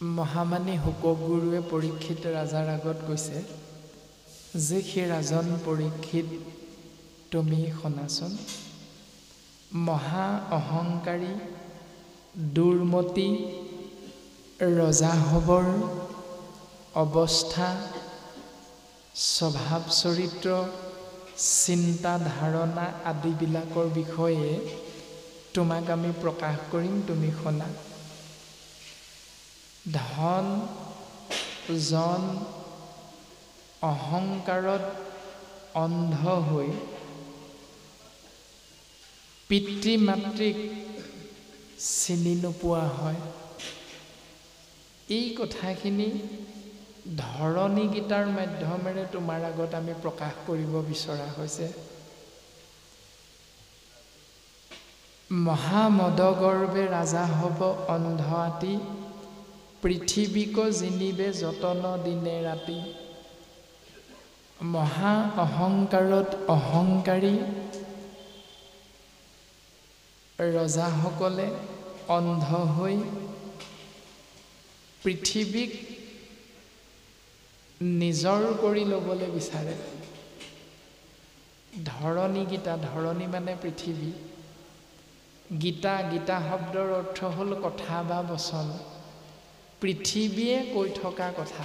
মহামানী শুকগুৰুৱে পৰীক্ষিত ৰাজাৰ আগত কৈছে যে সেই ৰাজন পৰীক্ষিত তুমি শুনাচোন, মহা অহংকাৰী দুৰ্মতি ৰজাহবৰ অৱস্থা, স্বভাৱ চৰিত্ৰ, চিন্তা ধাৰণা আদিবিলাকৰ বিষয়ে তোমাক আমি প্ৰকাশ কৰিম, তুমি শুনা। ধন জন অহংকাৰত অন্ধ হৈ পিতৃ মাতৃক চিনি নোপোৱা হয়। এই কথাখিনি ধৰণী গীতাৰ মাধ্যমেৰে তোমাৰ আগত আমি প্ৰকাশ কৰিব বিচৰা হৈছে। মহামদগৰ্বে ৰাজা হব অন্ধ আতি, পৃথিৱীক জিনিবে যতন দিনে ৰাতি। মহা অহংকাৰত অহংকাৰী ৰজাসকলে অন্ধ হৈ পৃথিৱীক নিজৰ কৰি ল'বলৈ বিচাৰে। ধৰণী গীতা, ধৰণী মানে পৃথিৱী। গীতা, গীতা শব্দৰ অৰ্থ হ'ল কথা বা বচন। পৃথিৱীয়ে কৈ থকা কথা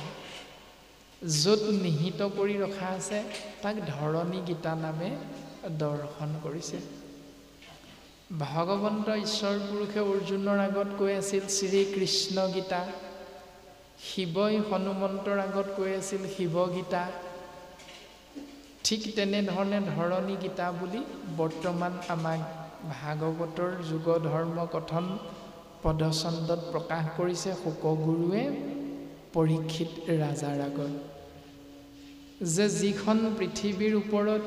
য'ত নিহিত কৰি ৰখা আছে তাক ধৰণী গীতা নামে দৰ্শন কৰিছে। ভগৱন্ত ঈশ্বৰ পুৰুষে অৰ্জুনৰ আগত কৈ আছিল শ্ৰীকৃষ্ণ গীতা, শিৱই হনুমন্তৰ আগত কৈ আছিল শিৱ গীতা। ঠিক তেনেধৰণে ধৰণী গীতা বুলি বৰ্তমান আমাক ভাগৱতৰ যুগ ধৰ্ম কথন পদচন্দত প্ৰকাশ কৰিছে শুকগুৰুৱে পৰীক্ষিত ৰাজাৰ আগত, যে যিখন পৃথিৱীৰ ওপৰত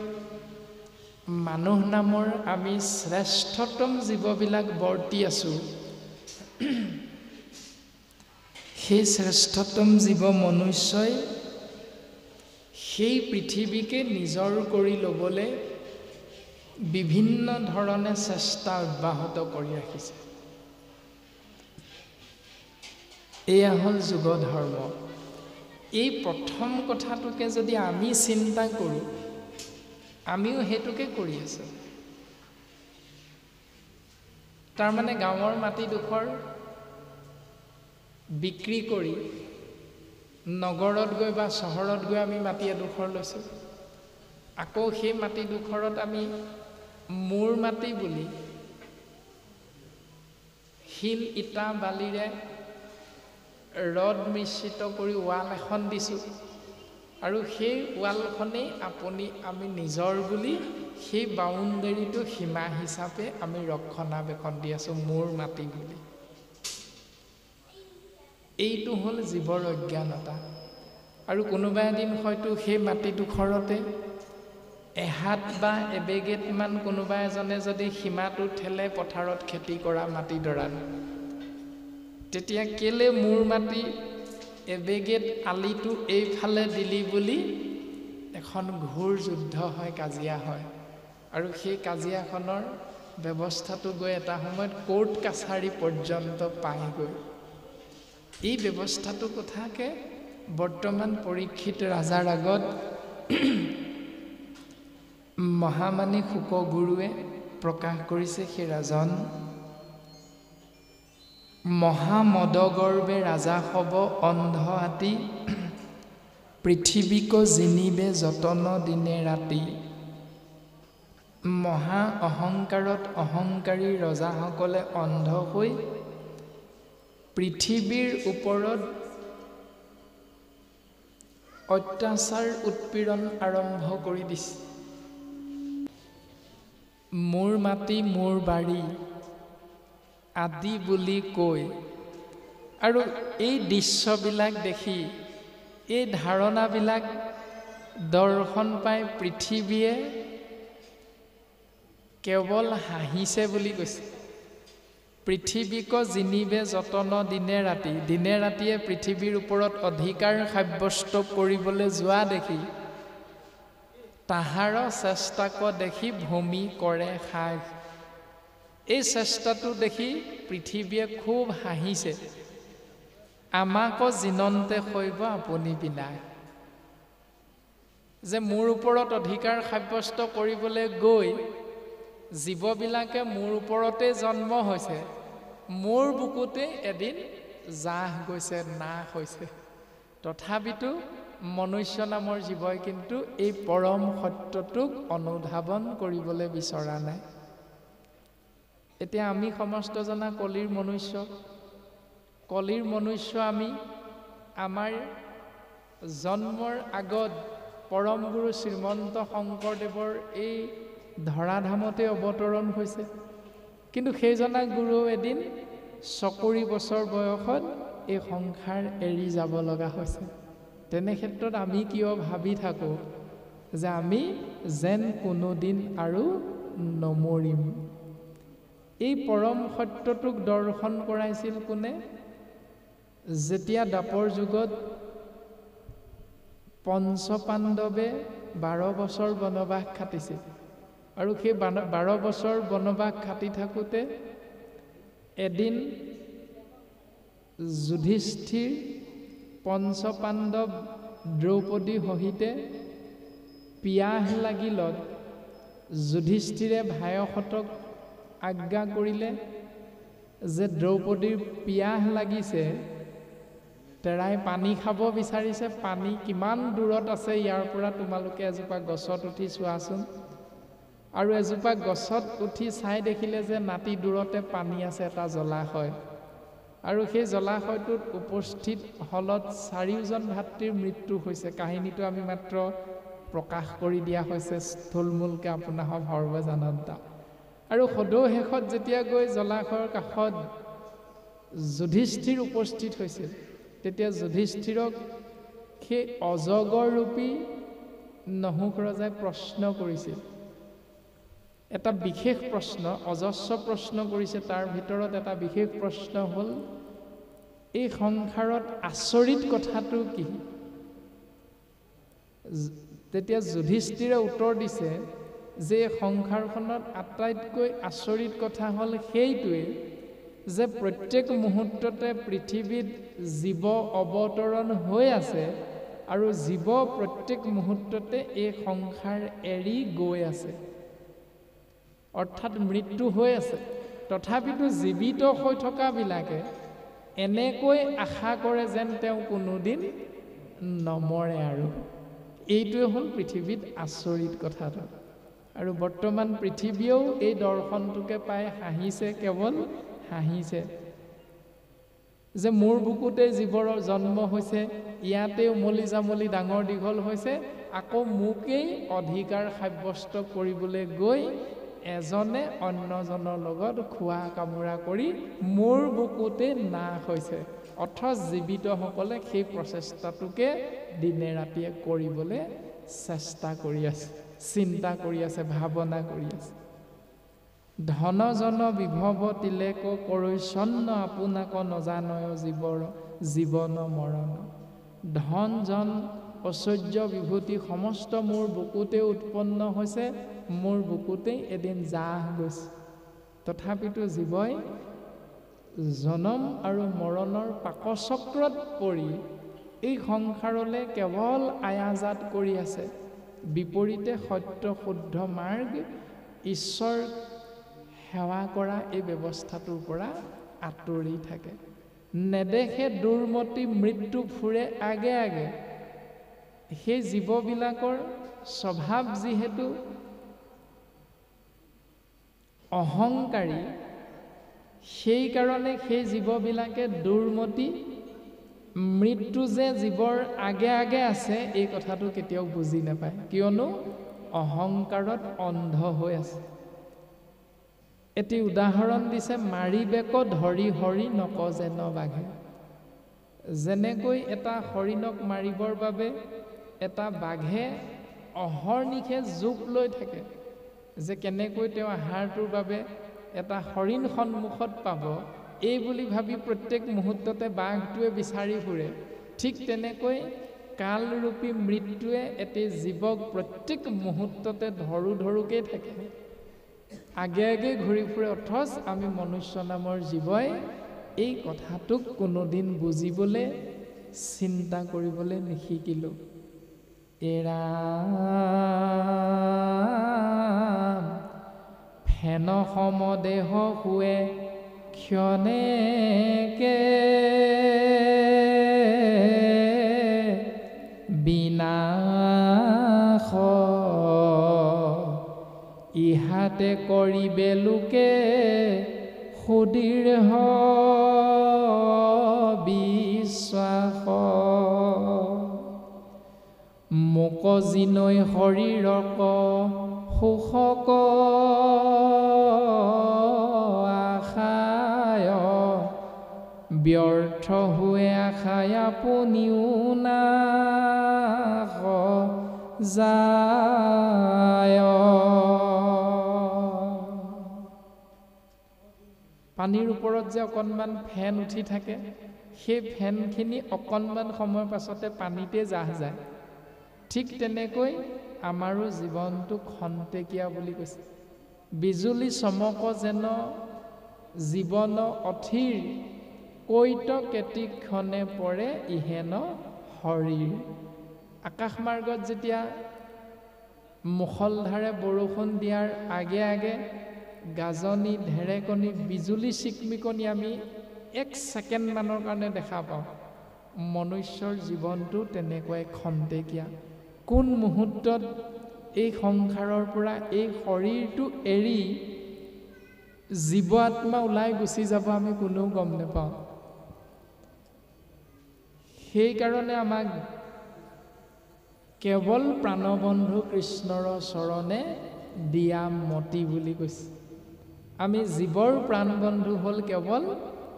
মানুহ নামৰ আমি শ্ৰেষ্ঠতম জীৱবিলাক বৰ্তি আছোঁ, সেই শ্ৰেষ্ঠতম জীৱ মনুষ্যই সেই পৃথিৱীকে নিজৰ কৰি ল'বলৈ বিভিন্ন ধৰণে চেষ্টা অব্যাহত কৰি ৰাখিছে। এয়া হ'ল যুগ ধৰ্ম। এই প্ৰথম কথাটোকে যদি আমি চিন্তা কৰোঁ, আমিও সেইটোকে কৰি আছোঁ। তাৰমানে গাঁৱৰ মাটিডোখৰ বিক্ৰী কৰি নগৰত গৈ বা চহৰত গৈ আমি মাটি এডোখৰ লৈছোঁ। আকৌ সেই মাটিডোখৰত আমি মোৰ মাটি বুলি শিল ইটা বালিৰে ৰদ মিশ্ৰিত কৰি ৱাল এখন দিছোঁ, আৰু সেই ৱালখনেই আমি নিজৰ বুলি সেই বাউণ্ডেৰীটো সীমা হিচাপে আমি ৰক্ষণাবেক্ষণ দি আছোঁ, মোৰ মাটি বুলি। এইটো হ'ল জীৱৰ অজ্ঞানতা। আৰু কোনোবা এদিন হয়তো সেই মাটিডোখৰতে এহাত বা এবেগেটমান কোনোবা এজনে যদি সীমাটো ঠেলে পথাৰত খেতি কৰা মাটিডৰাত, তেতিয়া কেলে মোৰ মাটি এবেগেট আলিটো এইফালে দিলি বুলি এখন ঘোৰ যুদ্ধ হয়, কাজিয়া হয়। আৰু সেই কাজিয়াখনৰ ব্যৱস্থাটো গৈ এটা সময়ত কোৰ্ট কাছাৰী পৰ্যন্ত পায়গৈ। এই ব্যৱস্থাটো কথাকে বৰ্তমান পৰীক্ষিত ৰাজাৰ আগত মহামানী শুকগুৰুৱে প্ৰকাশ কৰিছে। সেই ৰাজন মহামদগৰ্বে ৰাজা হব অন্ধ আতি, পৃথিৱীক জিনিবে যতন দিনে ৰাতি। মহা অহংকাৰত অহংকাৰী ৰজাসকলে অন্ধ হৈ পৃথিৱীৰ ওপৰত অত্যাচাৰ উৎপীড়ন আৰম্ভ কৰি দিছে। মোৰ মাটি মোৰ বাৰী আদি বুলি কৈ, আৰু এই দৃশ্যবিলাক দেখি, এই ধাৰণাবিলাক দৰ্শন পাই পৃথিৱীয়ে কেৱল হাঁহিছে বুলি কৈছে। পৃথিৱীক জিনিবে যতন দিনে ৰাতি, দিনে ৰাতিয়ে পৃথিৱীৰ ওপৰত অধিকাৰ সাব্যস্ত কৰিবলৈ যোৱা দেখি তাহাৰ চেষ্টাক দেখি ভূমি কৰে সাগ। এই চেষ্টাটো দেখি পৃথিৱীয়ে খুব হাঁহিছে। আমাকো জিনন্তে শৈব আপুনি বিনাই। যে মোৰ ওপৰত অধিকাৰ সাব্যস্ত কৰিবলৈ গৈ জীৱবিলাকে মোৰ ওপৰতে জন্ম হৈছে, মোৰ বুকুতে এদিন জাহ গৈছে, নাশ হৈছে। তথাপিতো মনুষ্য নামৰ জীৱই কিন্তু এই পৰম সত্যটোক অনুধাৱন কৰিবলৈ বিচৰা নাই। এতিয়া আমি সমস্ত জনা কলিৰ মনুষ্য, কলিৰ মনুষ্য আমি আমাৰ জন্মৰ আগত পৰম গুৰু শ্ৰীমন্ত শংকৰদেৱৰ এই ধৰাধামতে অৱতৰণ হৈছে। কিন্তু সেইজনা গুৰু এদিন 70 বছৰ বয়সত এই সংসাৰ এৰি যাব লগা হৈছে। তেনে ক্ষেত্ৰত আমি কিয় ভাবি থাকোঁ যে আমি যেন কোনোদিন আৰু নমৰিম। এই পৰম সত্যটোক দৰ্শন কৰাইছিল কোনে? যেতিয়া দ্বাপৰ যুগত পঞ্চপাণ্ডৱে 12 বছৰ বনবাস খাটিছিল, আৰু সেই 12 বছৰ বনবাস খাটি থাকোঁতে এদিন যুধিষ্ঠিৰ পঞ্চপাণ্ডৱ দ্ৰৌপদী সহিতে পিয়াহ লাগিলত যুধিষ্ঠিৰে ভায়সতক আজ্ঞা কৰিলে যে দ্ৰৌপদীৰ পিয়াহ লাগিছে, তেৰাই পানী খাব বিচাৰিছে, পানী কিমান দূৰত আছে ইয়াৰ পৰা তোমালোকে এজোপা গছত উঠি চোৱাচোন। আৰু এজোপা গছত উঠি চাই দেখিলে যে নাতি দূৰতে পানী আছে, এটা জলাশয়। আৰু সেই জলাশয়টোত উপস্থিত হলত 4জন ভাতৃৰ মৃত্যু হৈছে। কাহিনীটো আমি মাত্ৰ প্ৰকাশ কৰি দিয়া হৈছে স্থূলমূলকৈ আপোনাসৱ সৰ্বজানতা। আৰু সদৌ শেষত যেতিয়া গৈ জলাশয়ৰ কাষত যুধিষ্ঠিৰ উপস্থিত হৈছিল, তেতিয়া যুধিষ্ঠিৰক সেই অজগৰৰূপী নহুক ৰজাই প্ৰশ্ন কৰিছিল। এটা বিশেষ প্ৰশ্ন, অজস্ৰ প্ৰশ্ন কৰিছে, তাৰ ভিতৰত এটা বিশেষ প্ৰশ্ন হ'ল, এই সংসাৰত আচৰিত কথাটো কি? তেতিয়া যুধিষ্ঠিৰে উত্তৰ দিছে যে সংসাৰখনত আটাইতকৈ আচৰিত কথা হ'ল সেইটোৱে যে প্ৰত্যেক মুহূৰ্ততে পৃথিৱীত জীৱ অৱতৰণ হৈ আছে, আৰু জীৱ প্ৰত্যেক মুহূৰ্ততে এই সংসাৰ এৰি গৈ আছে, অৰ্থাৎ মৃত্যু হৈ আছে। তথাপিতো জীৱিত হৈ থকাবিলাকে এনেকৈ আশা কৰে যেন তেওঁ কোনোদিন নমৰে। আৰু এইটোৱে হ'ল পৃথিৱীত আচৰিত কথাটো। আৰু বৰ্তমান পৃথিৱীয়েও এই দৰ্শনটোকে পাই হাঁহিছে, কেৱল হাঁহিছে যে মোৰ বুকুতে জীৱৰ জন্ম হৈছে, ইয়াতে উমলি জামলি ডাঙৰ দীঘল হৈছে, আকৌ মোকেই অধিকাৰ সাব্যস্ত কৰিবলৈ গৈ এজনে অন্যজনৰ লগত খোৱা কামোৰা কৰি মোৰ বুকুতে নাশ হৈছে। অথচ জীৱিতসকলে সেই প্ৰচেষ্টাটোকে দিনে ৰাতিয়ে কৰিবলৈ চেষ্টা কৰি আছে, চিন্তা কৰি আছে, ভাৱনা কৰি আছে। ধন জন বিভৱ তিলেক কৰিচ্ছন্ন আপোনাক নজানয় জীৱৰ জীৱন মৰণ। ধন জন ঐশ্বৰ্য বিভূতি সমস্ত মোৰ বুকুতে উৎপন্ন হৈছে, মোৰ বুকুতেই এদিন জাহ গৈছে। তথাপিতো জীৱই জনম আৰু মৰণৰ পাকচক্ৰত পৰি এই সংসাৰলৈ কেৱল আয়াজাত কৰি আছে। বিপৰীতে সত্য শুদ্ধ মাৰ্গ ঈশ্বৰ সেৱা কৰা এই ব্যৱস্থাটোৰ পৰা আঁতৰি থাকে। নেদেখে দুৰ্মতি মৃত্যু ফুৰে আগে আগে। সেই জীৱবিলাকৰ স্বভাৱ যিহেতু অহংকাৰী, সেইকাৰণে সেই জীৱবিলাকে দুৰ্মতি মৃত্যু যে জীৱৰ আগে আগে আছে এই কথাটো কেতিয়াও বুজি নাপায়, কিয়নো অহংকাৰত অন্ধ হৈ আছে। এটি উদাহৰণ দিছে, মাৰিবেক ধৰি হৰি নক যেন বাঘে। যেনেকৈ এটা হৰিণক মাৰিবৰ বাবে এটা বাঘে অহৰ্নিশে জোপ লৈ থাকে যে কেনেকৈ তেওঁ আহাৰটোৰ বাবে এটা হৰিণ সন্মুখত পাব, এই বুলি ভাবি প্ৰত্যেক মুহূৰ্ততে বাঘটোৱে বিচাৰি ফুৰে। ঠিক তেনেকৈ কালৰূপী মৃত্যুৱে এটি জীৱক প্ৰত্যেক মুহূৰ্ততে ধৰোকেই থাকে, আগে আগে ঘূৰি ফুৰে। অথচ আমি মনুষ্য নামৰ জীৱই এই কথাটোক কোনোদিন বুজিবলৈ চিন্তা কৰিবলৈ নিশিকিলোঁ। এৰাম ফেন সমদেহ শুৱে ক্ষণেকে বিনাশ ইহাতে কৰিবে লোকে সুদৃঢ় বিশ্বাস। মোক জিনৈ শৰীৰক সুখক আশায় ব্যৰ্থ হৈ আশায় আপুনিও নাশ যায়। পানীৰ ওপৰত যে অকণমান ফেন উঠি থাকে, সেই ফেনখিনি অকণমান সময়ৰ পাছতে পানীতে জাহ যায়। ঠিক তেনেকৈ আমাৰো জীৱনটো খন্তেকীয়া বুলি কৈছে। বিজুলী চমক যেন জীৱন অথিৰ, কৈত কেতিক্ষণে পৰে ইহেন শৰীৰ। আকাশমাৰ্গত যেতিয়া মুষলধাৰে বৰষুণ দিয়াৰ আগে আগে গাজনি, ঢেৰেকনি, বিজুলী চিকমিকনি আমি 1 ছেকেণ্ডমানৰ কাৰণে দেখা পাওঁ। মনুষ্যৰ জীৱনটো তেনেকুৱাই খন্তেকীয়া। কোন মুহূৰ্তত এই সংসাৰৰ পৰা এই শৰীৰটো এৰি জীৱ আত্মা ওলাই গুচি যাব আমি কোনেও গম নাপাওঁ। সেইকাৰণে আমাক কেৱল প্ৰাণবন্ধু কৃষ্ণৰ চৰণে দিয়া মতি বুলি কৈছে। আমি জীৱৰ প্ৰাণবন্ধু হ'ল কেৱল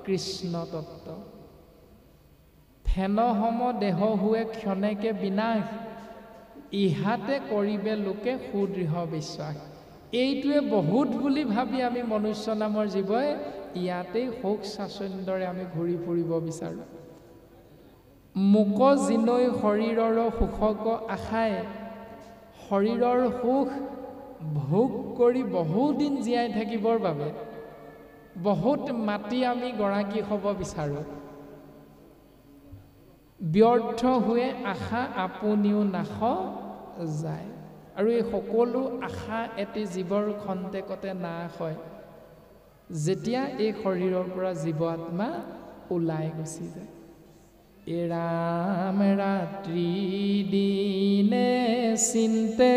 কৃষ্ণ তত্ত্ব। ফেন সম দেহ শুৱে ক্ষণেকে বিনাশ ইহাতে কৰিবে লোকে সুদৃঢ় বিশ্বাস। এইটোৱে বহুত বুলি ভাবি আমি মনুষ্য নামৰ জীৱই ইয়াতেই সুখ স্বাচ্ছন্দ্যৰে আমি ঘূৰি ফুৰিব বিচাৰোঁ। মোক জিনৈ শৰীৰৰ সুখক আশায়, শৰীৰৰ সুখ ভোগ কৰি বহুদিন জীয়াই থাকিবৰ বাবে বহুত মাটি আমি গৰাকী হ'ব বিচাৰোঁ। ব্যৰ্থ হৈ আশা আপুনিও নাশ যায়। আৰু এই সকলো আশা এটি জীৱৰ খন্তেকতে নাশ হয় যেতিয়া এই শৰীৰৰ পৰা জীৱ আত্মা ওলাই গুচি যায়। এৰাম ৰাত্ৰি দিনে চিন্তে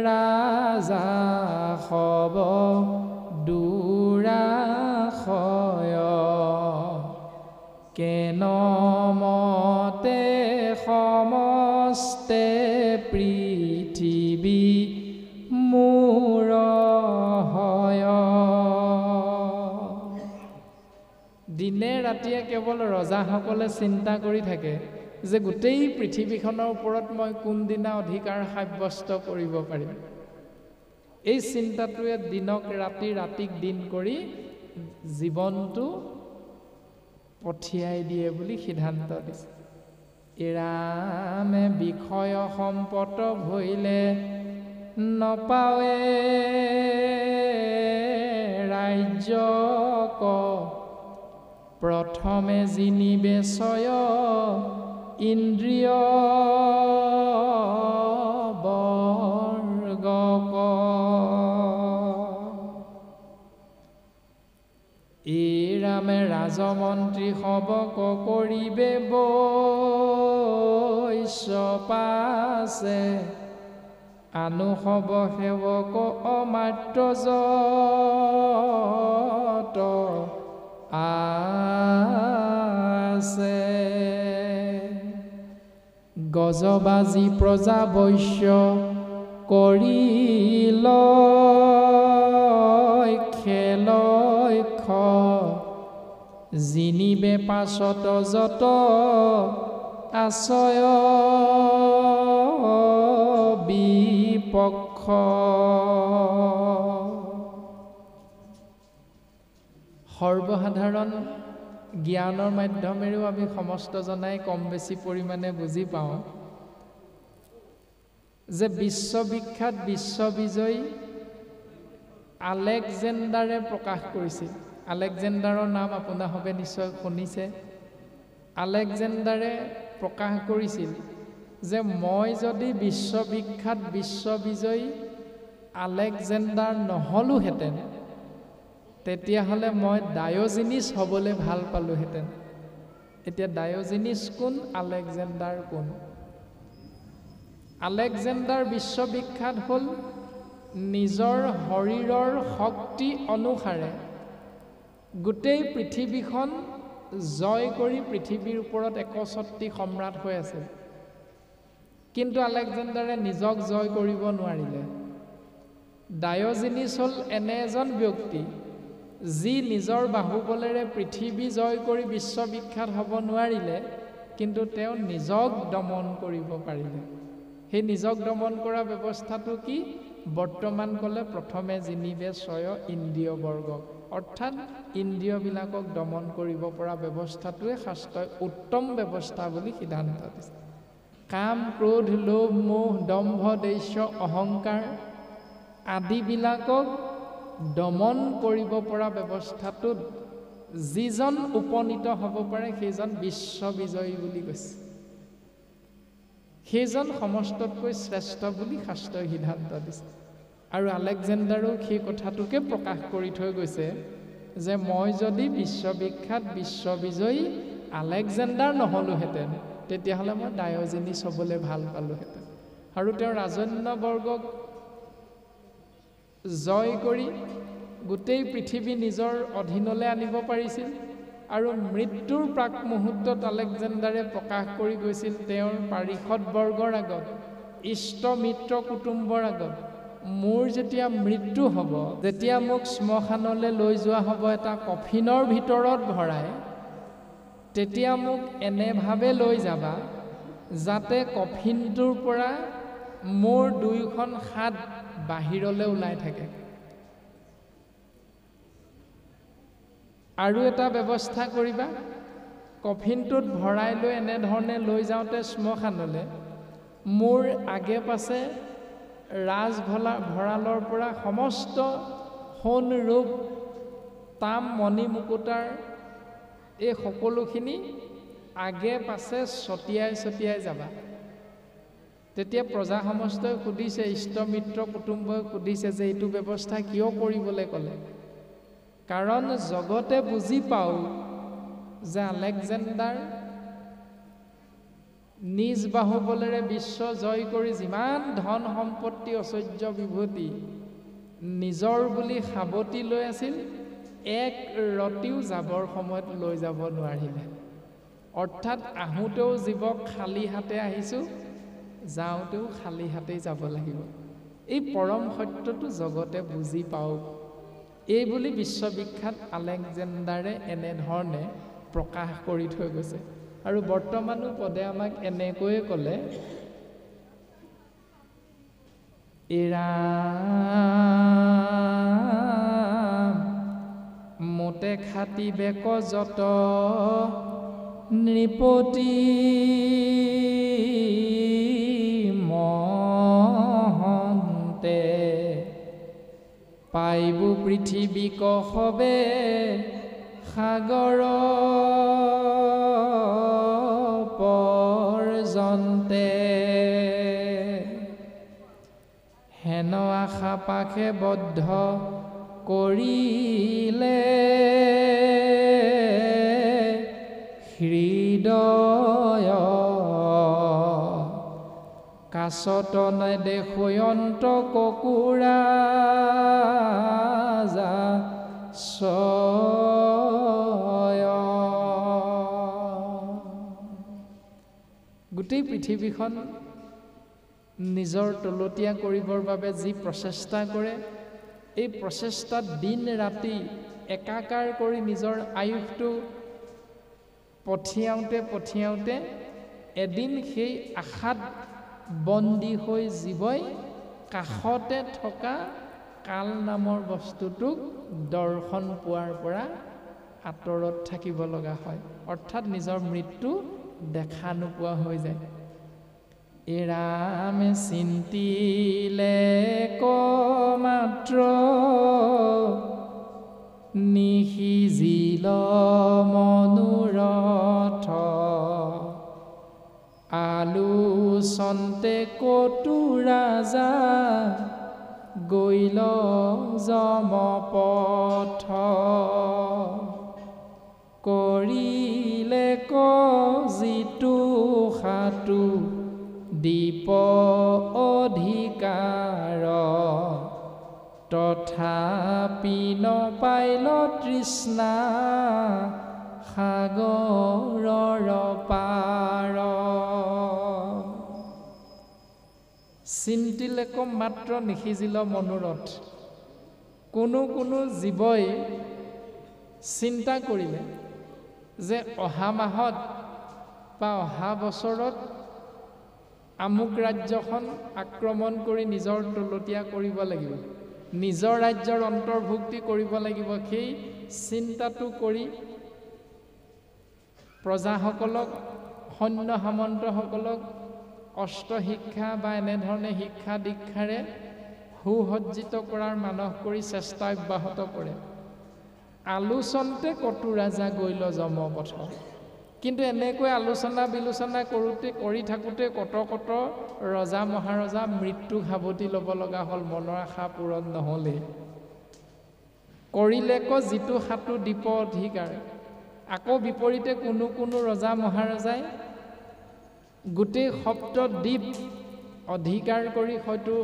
ৰাজা হব দুৰাশয় কেন মতে সমস্তে পৃথিৱী মোৰ হয়। দিনে ৰাতিয়ে কেৱল ৰজাসকলে চিন্তা কৰি থাকে যে গোটেই পৃথিৱীখনৰ ওপৰত মই কোনদিনা অধিকাৰ সাব্যস্ত কৰিব পাৰিম। এই চিন্তাটোৱে দিনক ৰাতি, ৰাতিক দিন কৰি জীৱনটো পঠিয়াই দিয়ে বুলি সিদ্ধান্ত দিছে। এৰামে বিষয় সম্পদ ভৈলে নপাৱে ৰাজ্যক প্ৰথমে জিনিবে ছয় ইন্দ্ৰিয় বৰ্গক। এৰামে ৰাজমন্ত্ৰী সবক কৰিবে বৈশ্যপাছে আনু হব সেৱক অমাত্য যত আছে। গজবাজি প্ৰজা বৈশ্য কৰিল খেলক্ষ জিনিবে পাছত যত আশ্ৰয় বিপক্ষ। সৰ্বসাধাৰণ জ্ঞানৰ মাধ্যমেৰেও আমি সমস্ত জনাই কম বেছি পৰিমাণে বুজি পাওঁ যে বিশ্ববিখ্যাত বিশ্ববিজয়ী আলেকজেণ্ডাৰে প্ৰকাশ কৰিছিল। আলেকজেণ্ডাৰৰ নাম আপোনালোকে নিশ্চয় শুনিছে। আলেকজেণ্ডাৰে প্ৰকাশ কৰিছিল যে মই যদি বিশ্ববিখ্যাত বিশ্ববিজয়ী আলেকজেণ্ডাৰ নহ'লোহেঁতেন তেতিয়াহ'লে মই ডায়োজিনিছ হ'বলৈ ভাল পালোহেঁতেন। এতিয়া ডায়োজিনিছ কোন, আলেকজেণ্ডাৰ কোন? আলেকজেণ্ডাৰ বিশ্ববিখ্যাত হ'ল নিজৰ শৰীৰৰ শক্তি অনুসাৰে গোটেই পৃথিৱীখন জয় কৰি পৃথিৱীৰ ওপৰত একচ্ছত্ৰী সম্ৰাট হৈ আছিল। কিন্তু আলেকজেণ্ডাৰে নিজক জয় কৰিব নোৱাৰিলে। ডায়োজিনিছ হ'ল এনে এজন ব্যক্তি যি নিজৰ বাহুবলেৰে পৃথিৱী জয় কৰি বিশ্ববিখ্যাত হ'ব নোৱাৰিলে, কিন্তু তেওঁ নিজক দমন কৰিব পাৰিলে। সেই নিজক দমন কৰা ব্যৱস্থাটো কি? বৰ্তমান ক'লে প্ৰথমে জিনিবে ছয় ইন্দ্ৰিয় বৰ্গক, অৰ্থাৎ ইন্দ্ৰিয়বিলাকক দমন কৰিব পৰা ব্যৱস্থাটোৱে শাস্ত্ৰই উত্তম ব্যৱস্থা বুলি সিদ্ধান্ত দিছে। কাম, ক্ৰোধ, লোভ, মোহ, দম্ভ, দৈশ্য, অহংকাৰ আদিবিলাকক দমন কৰিব পৰা ব্যৱস্থাটোত যিজন উপনীত হ'ব পাৰে সেইজন বিশ্ববিজয়ী বুলি কৈছে। সেইজন সমস্ততকৈ শ্ৰেষ্ঠ বুলি শাস্ত্ৰই সিদ্ধান্ত দিছে। আৰু আলেকজেণ্ডাৰেও সেই কথাটোকে প্ৰকাশ কৰি থৈ গৈছে যে মই যদি বিশ্ববিখ্যাত বিশ্ববিজয়ী আলেকজেণ্ডাৰ নহ'লোহেঁতেন তেতিয়াহ'লে মই ডায়োজিনিছ হ'বলৈ ভাল পালোহেঁতেন। আৰু তেওঁ ৰাজন্যবৰ্গক জয় কৰি গোটেই পৃথিৱী নিজৰ অধীনলৈ আনিব পাৰিছিল। আৰু মৃত্যুৰ প্ৰাক মুহূৰ্তত আলেকজেণ্ডাৰে প্ৰকাশ কৰি গৈছিল তেওঁৰ পাৰিষদবৰ্গৰ আগত, ইষ্ট মিত্ৰ কুটুম্বৰ আগত, মোৰ যেতিয়া মৃত্যু হ'ব, যেতিয়া মোক শ্মশানলৈ লৈ যোৱা হ'ব এটা কফিনৰ ভিতৰত ভৰাই, তেতিয়া মোক এনেভাৱে লৈ যাবা যাতে কফিনটোৰ পৰা মোৰ দুয়োখন হাত বাহিৰলৈ ওলাই থাকে। আৰু এটা ব্যৱস্থা কৰিবা, কফিনটোত ভৰাই লৈ এনেধৰণে লৈ যাওঁতে শ্মশানলৈ মোৰ আগে পাছে ভঁৰালৰ পৰা সমস্ত সোণ ৰূপ তাম মণি মুকুতাৰ এই সকলোখিনি আগে পাছে ছটিয়াই ছটিয়াই যাবা। তেতিয়া প্ৰজা সমস্তই সুধিছে, ইষ্টমিত্ৰ কুটুম্বই সুধিছে যে এইটো ব্যৱস্থা কিয় কৰিবলৈ ক'লে? কাৰণ জগতে বুজি পাওঁ যে আলেকজেণ্ডাৰ নিজ বাহুবলেৰে বিশ্ব জয় কৰি যিমান ধন সম্পত্তি ঐশ্বৰ্য বিভূতি নিজৰ বুলি সাৱটি লৈ আছিল, এক ৰতিও যাবৰ সময়ত লৈ যাব নোৱাৰিলে। অৰ্থাৎ আহোঁতেও জীৱক খালী হাতে আহিছোঁ, যাওঁতেও খালী হাতেই যাব লাগিব। এই পৰম সত্যটো জগতে বুজি পাওক, এই বুলি বিশ্ববিখ্যাত আলেকজেণ্ডাৰে এনেধৰণে প্ৰকাশ কৰি থৈ গৈছে। আৰু বৰ্তমানো পদে আমাক এনেকৈয়ে ক'লে, এৰাম মোতে খাটি বেক যত নৃপতি মহন্তে পাইবু পৃথিৱীক সবে সাগৰ পৰ্যন্তে হেন আশা পাশে বদ্ধ কৰিলে হৃদয় কাছত নেদেখয়ন্ত ককুৰা যা গোটেই পৃথিৱীখন নিজৰ তলতীয়া কৰিবৰ বাবে যি প্ৰচেষ্টা কৰে, এই প্ৰচেষ্টাত দিন ৰাতি একাকাৰ কৰি নিজৰ আয়ুসটো পঠিয়াওঁতে এদিন সেই আশাত বন্দী হৈ জীৱই কাষতে থকা কাল নামৰ বস্তুটোক দৰ্শন পোৱাৰ পৰা আঁতৰত থাকিব লগা হয়। অৰ্থাৎ নিজৰ মৃত্যু দেখা নোপোৱা হৈ যায়। এৰামে চিন্তিলে ক মাত্ৰ নিসিজিল মনোৰথ আলোচন্তে কটু ৰাজা গৈল যমপথ কৰিলে যিটো সাতু দীপ অধিকাৰ তথাপি নপাইল তৃষ্ণা সাগৰৰ পাৰ চিন্তিলেক মাত্ৰ নিসিজিল মনোৰথ কোনো জীৱই চিন্তা কৰিলে যে অহা মাহত বা অহা বছৰত আমুক ৰাজ্যখন আক্ৰমণ কৰি নিজৰ তলতীয়া কৰিব লাগিব নিজৰ ৰাজ্যৰ অন্তৰ্ভুক্তি কৰিব লাগিব সেই চিন্তাটো কৰি প্ৰজাসকলক সৈন্য সামন্তসকলক অস্ত্ৰ শিক্ষা বা এনেধৰণে শিক্ষা দীক্ষাৰে সুসজ্জিত কৰাৰ মানস কৰি চেষ্টা অব্যাহত কৰে আলোচনতে কটু ৰাজা গৈল যমপথ কিন্তু এনেকৈ আলোচনা বিলোচনা কৰি থাকোঁতে কত ৰজা মহাৰজা মৃত্যু সাৱটি ল'ব লগা হ'ল মনৰ আশা পূৰণ নহ'লে কৰিলেক যিটো সাতু দীপ অধিকাৰ আকৌ বিপৰীতে কোনো ৰজা মহাৰজাই গোটেই সপ্তদ্বীপ অধিকাৰ কৰি হয়তো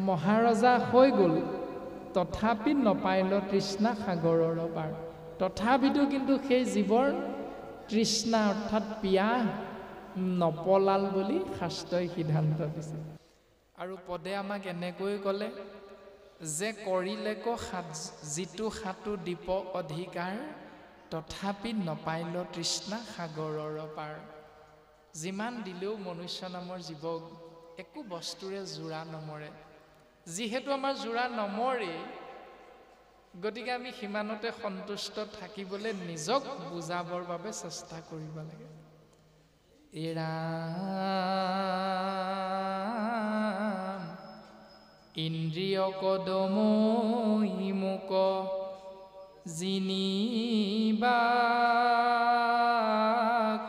মহাৰজা হৈ গ'ল তথাপি নপাইল তৃষ্ণা সাগৰৰ পাৰ তথাপিতো কিন্তু সেই জীৱৰ তৃষ্ণা অৰ্থাৎ পিয়াহ নপলাল বুলি শাস্ত্ৰই সিদ্ধান্ত দিছে আৰু পদে আমাক এনেকৈ ক'লে যে কৰিলেক যিটো সাতু দীপ অধিকাৰ তথাপি নপাইল তৃষ্ণা সাগৰৰ পাৰ যিমান দিলেও মনুষ্য নামৰ জীৱক একো বস্তুৰে জোৰা নমৰে যিহেতু আমাৰ জোৰা নমৰে গতিকে আমি সিমানতে সন্তুষ্ট থাকিবলৈ নিজক বুজাবৰ বাবে চেষ্টা কৰিব লাগে এৰাম ইন্দ্ৰিয় কদমই মোক জিনিবা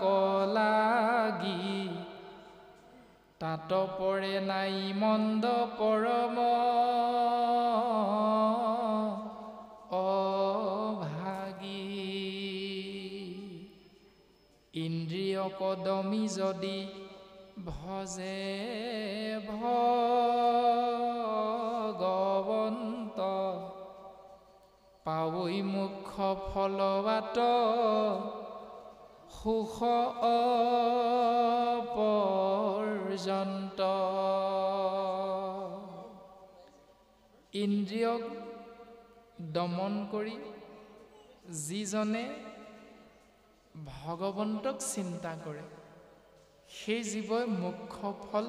কলাগি তাত পৰে নাই মন্দ পৰম অভাগী ইন্দ্ৰিয় কদমী যদি ভজে ভগৱন্ত পাৱৈ মুখ্য ফলৱাত সুখ অপৰ্যন্ত ইন্দ্ৰিয়ক দমন কৰি যিজনে ভগৱন্তক চিন্তা কৰে সেই জীৱই মুখ্য ফল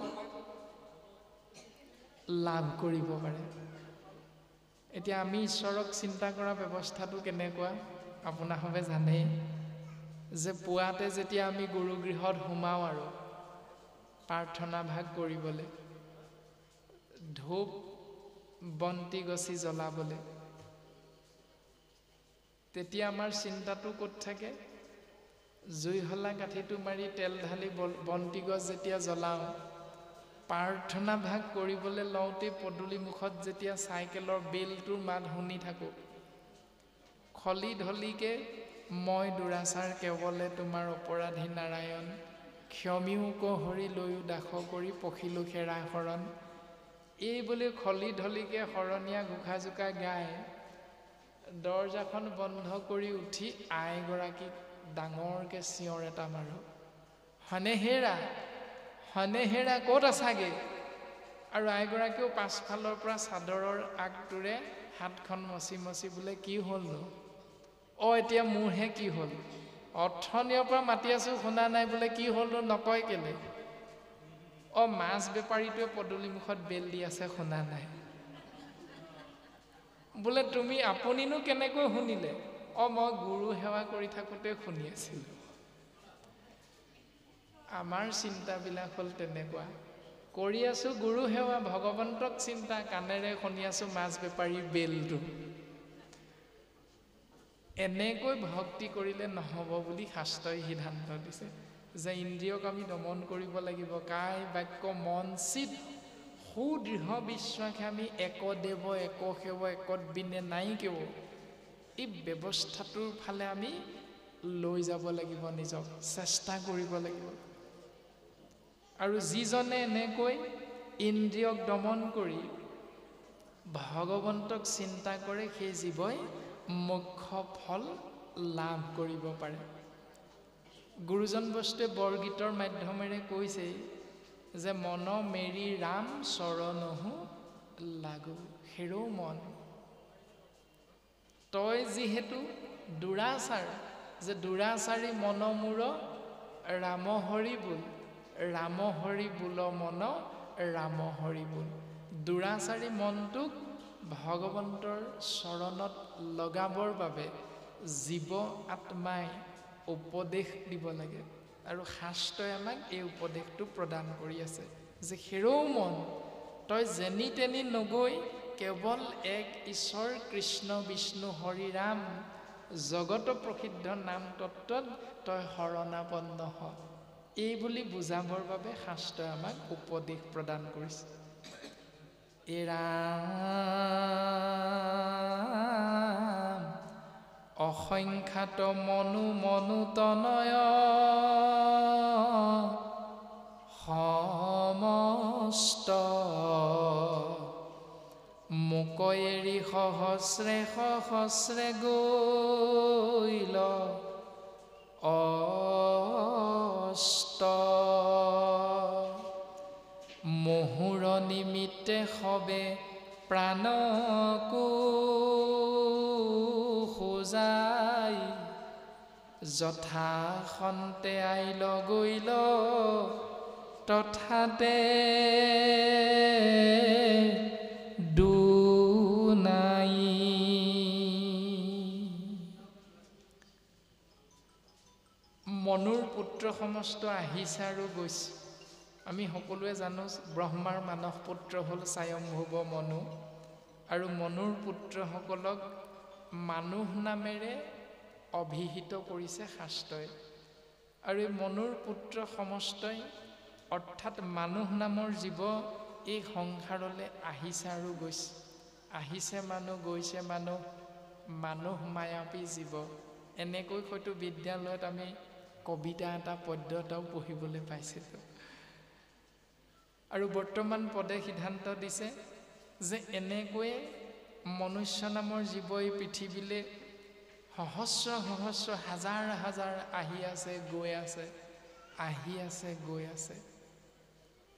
লাভ কৰিব পাৰে এতিয়া আমি ঈশ্বৰক চিন্তা কৰা ব্যৱস্থাটো কেনেকুৱা আপোনালোকে জানেই যে পুৱাতে যেতিয়া আমি গুৰুগৃহত সোমাওঁ আৰু প্ৰাৰ্থনা ভাগ কৰিবলৈ ধূপ বন্তি গছি জ্বলাবলৈ তেতিয়া আমাৰ চিন্তাটো ক'ত থাকে জুইশলা কাঠিটো মাৰি তেল ঢালি বন্তি গছ যেতিয়া জ্বলাওঁ প্ৰাৰ্থনা ভাগ কৰিবলৈ লওঁতে পদূলি মুখত যেতিয়া চাইকেলৰ বেলটোৰ মাত শুনি থাকোঁ খলি ঢলিকে মই দুৰাচাৰ কেৱলে তোমাৰ অপৰাধী নাৰায়ণ ক্ষমিও হৰি লৈও দাস কৰি পখিলো খেৰা শৰণ এই বুলি খলি ঢলিকে শৰণীয়া ঘোষা জোকা গাই দৰজাখন বন্ধ কৰি উঠি আইগৰাকীক ডাঙৰকৈ চিঞৰ এটা মাৰোঁ হনেহেৰা ক'ত আছাগে আৰু আইগৰাকীও পাছফালৰ পৰা চাদৰৰ আগটোৰে হাতখন মচি বোলে কি হ'লনো এতিয়া মোৰহে কি হ'ল অথনিৰ পৰা মাতি আছোঁ শুনা নাই বোলে কি হ'লনো নকয় কেলে মাছ বেপাৰীটোৱে পদূলি মুখত বেল দি আছে শুনা নাই বোলে তুমি আপুনিনো কেনেকৈ শুনিলে মই গুৰু সেৱা কৰি থাকোঁতে শুনি আছিলোঁ আমাৰ চিন্তাবিলাক হ'ল তেনেকুৱা কৰি আছোঁ গুৰু সেৱা ভগৱন্তক চিন্তা কাণেৰে শুনি আছোঁ মাছ বেপাৰীৰ বেলটো এনেকৈ ভক্তি কৰিলে নহ'ব বুলি শাস্ত্ৰই সিদ্ধান্ত দিছে যে ইন্দ্ৰিয়ক আমি দমন কৰিব লাগিব। কায় বাক্য মন চিত সুদৃঢ় বিশ্বাসে আমি একদেৱ এক সেৱ একত বিনে নাই কেৱ এই ব্যৱস্থাটোৰ ফালে আমি লৈ যাব লাগিব, নিজক চেষ্টা কৰিব লাগিব। আৰু যিজনে এনেকৈ ইন্দ্ৰিয়ক দমন কৰি ভগৱন্তক চিন্তা কৰে সেই জীৱই মোক্ষ ফল লাভ কৰিব পাৰে। গুৰুজন বস্তুৱে বৰগীতৰ মাধ্যমেৰে কৈছে যে মন মেৰি ৰাম চৰণহু লাগু। হেৰৌ মন, তই যিহেতু দুৰাচাৰ, যে দুৰাচাৰী মন মূৰ ৰাম হৰি বোল, ৰাম হৰি বোল মন ৰাম হৰি বোল। দুৰাচাৰী মনটোক ভগৱন্তৰ চৰণত লগাবৰ বাবে জীৱ আত্মাই উপদেশ দিব লাগে। আৰু শাস্ত্ৰই আমাক এই উপদেশটো প্ৰদান কৰি আছে যে হেৰৌ মন, তই যেনি তেনি নগৈ কেৱল এক ঈশ্বৰ কৃষ্ণ বিষ্ণু হৰি ৰাম জগত প্ৰসিদ্ধ নাম তত্ত্বত তই শৰণাপন্ন হ। এই বুলি বুজাবৰ বাবে শাস্ত্ৰই আমাক উপদেশ প্ৰদান কৰিছে। এই ৰাম অসংখ্যাত মনু মনু তনয় সমস্ত মোক এৰি সহস্ৰে সহস্ৰে গৈল অস্ত। মহুৰ নিমিত্তে সবে প্ৰাণকো খোজাই যথা সন্তে আইল গৈল তথাতে দুনাই। মনুৰ পুত্ৰ সমস্ত আহিছে আৰু গৈছে। আমি সকলোৱে জানো ব্ৰহ্মাৰ মানস পুত্ৰ হ'ল স্বয়ম্ভুৱ মনু, আৰু মনুৰ পুত্ৰসকলক মানুহ নামেৰে অভিহিত কৰিছে শাস্ত্ৰই। আৰু এই মনুৰ পুত্ৰ সমস্তই অৰ্থাৎ মানুহ নামৰ জীৱ এই সংসাৰলৈ আহিছে আৰু গৈছে। আহিছে মানুহ, গৈছে মানুহ, মানুহ মায়াবী জীৱ। এনেকৈ হয়তো বিদ্যালয়ত আমি কবিতা এটা পদ্য এটাও পঢ়িবলৈ পাইছিলোঁ। আৰু বৰ্তমান পদে সিদ্ধান্ত দিছে যে এনেকৈয়ে মনুষ্য নামৰ জীৱ এই পৃথিৱীলৈ সহস্ৰ সহস্ৰ হাজাৰ হাজাৰ আহি আছে গৈ আছে, আহি আছে গৈ আছে।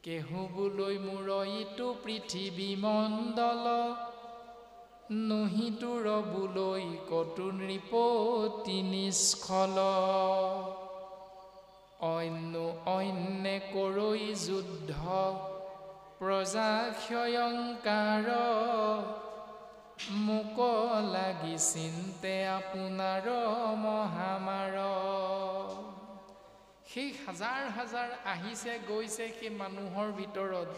কেহুবলৈ মূৰ ইটো পৃথিৱী মণ্ডল নহিতুৰ বোলৈ কটু নৃপতি নিষ্ফল। অন্য অন্যে কৰৈ যুদ্ধ প্ৰজা ক্ষয়ংকাৰ মোক লাগি চিন্তে আপোনাৰ মহামাৰ। সেই হাজাৰ হাজাৰ আহিছে গৈছে সেই মানুহৰ ভিতৰত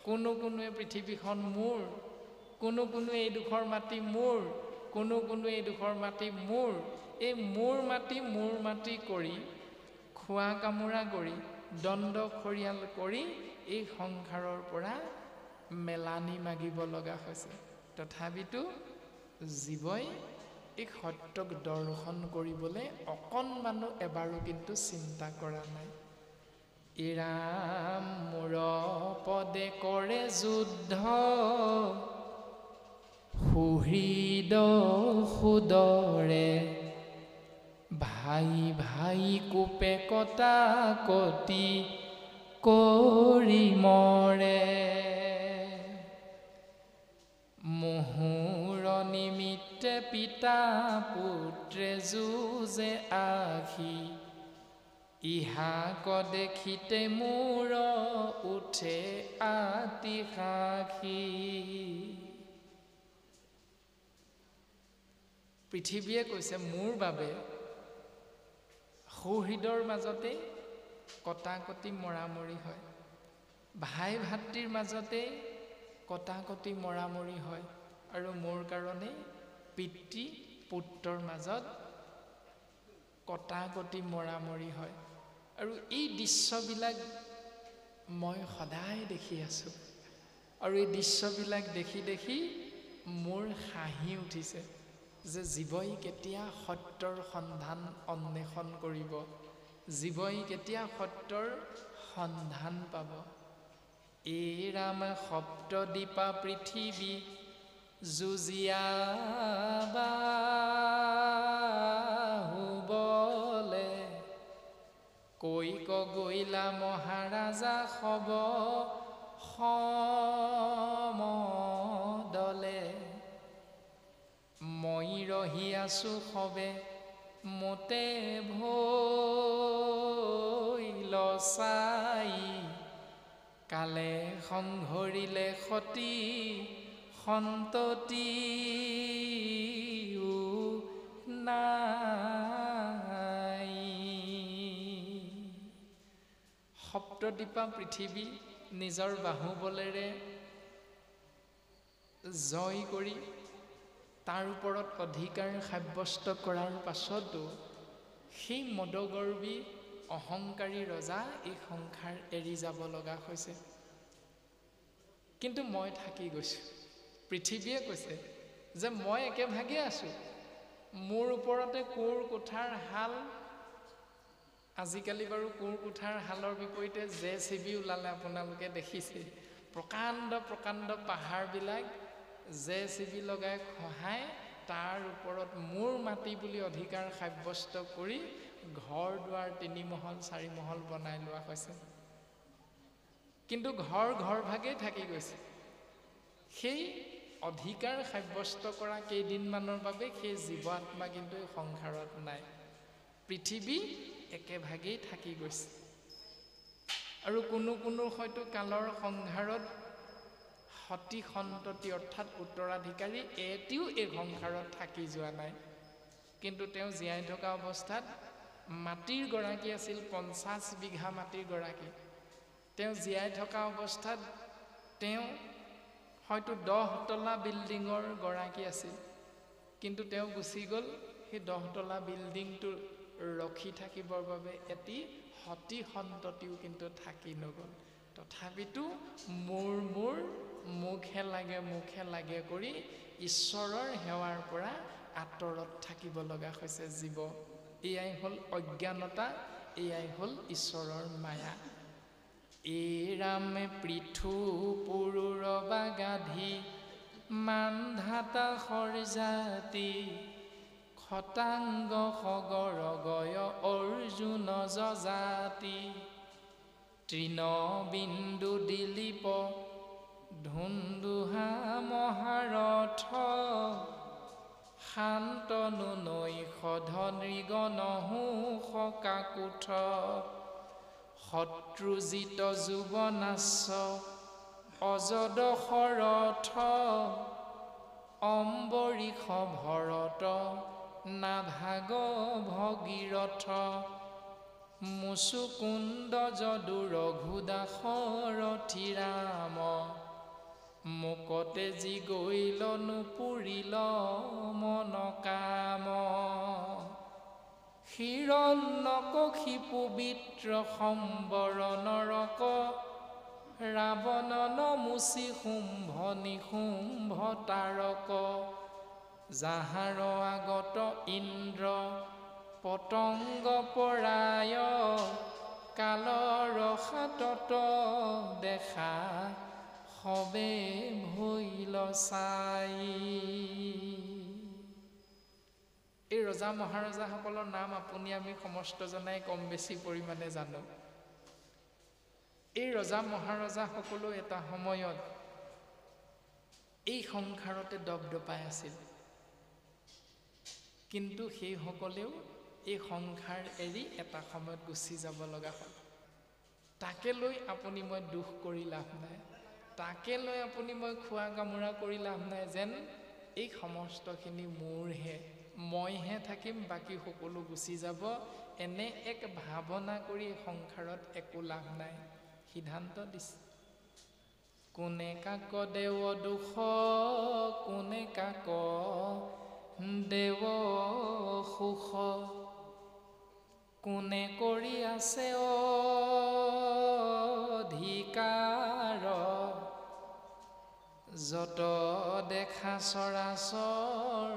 কোনোৱে পৃথিৱীখন মোৰ, কোনোৱে এইডোখৰ মাটি মোৰ, কোনোৱে এইডোখৰ মাটি মোৰ। এই মোৰ মাটি কৰি খোৱা কামোৰা কৰি দণ্ড খৰিয়াল কৰি এই সংসাৰৰ পৰা মেলানি মাগিব লগা হৈছে। তথাপিতো জীৱই এই সত্যক দৰ্শন কৰিবলৈ অকণমানো এবাৰো কিন্তু চিন্তা কৰা নাই। এই ৰাম মোৰ পদে কৰে যুদ্ধ সুহৃদ সুদৰে ভাই ভাই কোপে কটা কটি কৰি মৰে। মোহুৰ নিমিত্তে পিতা পুত্ৰে যুঁজে আহি ইহাক দেখিতে মোৰ উঠে আতি সাখি। পৃথিৱীয়ে কৈছে মোৰ বাবে সৌহৃদৰ মাজতে কটাকটি মৰামৰি হয়, ভাই ভাতৃৰ মাজতে কটাকটি মৰামৰি হয়, আৰু মোৰ কাৰণে পিতৃ পুত্ৰৰ মাজত কটাকটি মৰামৰি হয়। আৰু এই দৃশ্যবিলাক মই সদায় দেখি আছোঁ। আৰু এই দৃশ্যবিলাক দেখি দেখি মোৰ হাঁহি উঠিছে যে জীৱই কেতিয়া সত্যৰ সন্ধান অন্বেষণ কৰিব, জীৱই কেতিয়া সত্যৰ সন্ধান পাব। এই ৰাম সপ্তদ্বীপা পৃথিৱী যুঁজিয়া বাহুবলে, কৈক গৈলা মহাৰাজা সব সমদলে, মই ৰহি আছো সবে মোতে ভৈল চাই, কালে সংঘৰিলে সতী সন্ততিও নাই। সপ্তদ্বীপা পৃথিৱী নিজৰ বাহুবলেৰে জয় কৰি তাৰ ওপৰত অধিকাৰ সাব্যস্ত কৰাৰ পাছতো সেই মদগৰ্বী অহংকাৰী ৰজা এই সংসাৰ এৰি যাব লগা হৈছে। কিন্তু মই থাকি গৈছোঁ। পৃথিৱীয়ে কৈছে যে মই একেভাগে আছোঁ, মোৰ ওপৰতে কোৰ কুঠাৰ হাল। আজিকালি বাৰু কোৰ কুঠাৰ হালৰ বিপৰীতে JCB ওলালে, আপোনালোকে দেখিছে। প্ৰকাণ্ড প্ৰকাণ্ড পাহাৰবিলাক JCB লগাই খহাই তাৰ ওপৰত মোৰ মাটি বুলি অধিকাৰ সাব্যস্ত কৰি ঘৰ দুৱাৰ 3 মহল 4 মহল বনাই লোৱা হৈছে। কিন্তু ঘৰ ভাগেই থাকি গৈছে। সেই অধিকাৰ সাব্যস্ত কৰা কেইদিনমানৰ বাবে সেই জীৱ আত্মা কিন্তু এই সংসাৰত নাই। পৃথিৱী একেভাগেই থাকি গৈছে। আৰু কোনো হয়তো কালৰ সংসাৰত সতী সন্ততি অৰ্থাৎ উত্তৰাধিকাৰী এটিও এই সংসাৰত থাকি যোৱা নাই। কিন্তু তেওঁ জীয়াই থকা অৱস্থাত মাটিৰ গৰাকী আছিল, 50 বিঘা মাটিৰ গৰাকী। তেওঁ জীয়াই থকা অৱস্থাত তেওঁ হয়তো 10 তলা বিল্ডিঙৰ গৰাকী আছিল। কিন্তু তেওঁ গুচি গ'ল সেই 10 তলা বিল্ডিংটো ৰখি থাকিবৰ বাবে এটি সতী সন্ততিও কিন্তু থাকি নগ'ল। তথাপিতো মোৰ মুখে লাগে কৰি ঈশ্বৰৰ সেৱাৰ পৰা আঁতৰত থাকিব লগা হৈছে জীৱ। এয়াই হ'ল অজ্ঞানতা, এয়াই হ'ল ঈশ্বৰৰ মায়া। এই ৰামে পৃথু পুৰুৰ বাগাধি মানধাতা সৰজাতি, খটাংগ সগৰ গয় অৰ্জুন যজাতি, তৃণ বিন্দু দিলীপ ধুন্দুহা মহাৰথ, শান্তনু নৈষধ নৃগনহু সকাকুঠ, শত্ৰুজিত যুৱনাশ্য অজদ শৰথ, অম্বৰীষ ভৰত নাভাগ ভগীৰথ, মুচুকুণ্ড যদু ৰঘুদাসৰথি ৰাম, মুকতে যি গৈল নুপুৰিল মন কাম, হিৰণ্যকশিপু বিত্ৰ সম্বৰ নৰক, ৰাৱণ নমুচি শুম্ভ নিশুম্ভ তাৰক, যাহাৰ আগত ইন্দ্ৰ পতংগ পৰায়, কালৰ সাতত দেখা সবে ভৈল চাই। এই ৰজা মহাৰজাসকলৰ নাম আপুনি আমি সমস্তজনাই কম বেছি পৰিমাণে জানো। এই ৰজা মহাৰজাসকলো এটা সময়ত এই সংসাৰতে দপদপাই আছিল। কিন্তু সেইসকলেও এই সংসাৰ এৰি এটা সময়ত গুচি যাব লগা হ'ল। তাকে লৈ আপুনি মই দুখ কৰি লাভ নাই, তাকে লৈ আপুনি মই খোৱা কামোৰা কৰি লাভ নাই যেন এই সমস্তখিনি মোৰহে, মইহে থাকিম, বাকী সকলো গুচি যাব, এনে এক ভাৱনা কৰি সংসাৰত একো লাভ নাই। সিদ্ধান্ত দিছে, কোনে কাক দেৱ দুখ, কোনে কাক দেৱ সুখ কোনে কৰি আছে অধিকাৰ যত দেখা চৰাচৰ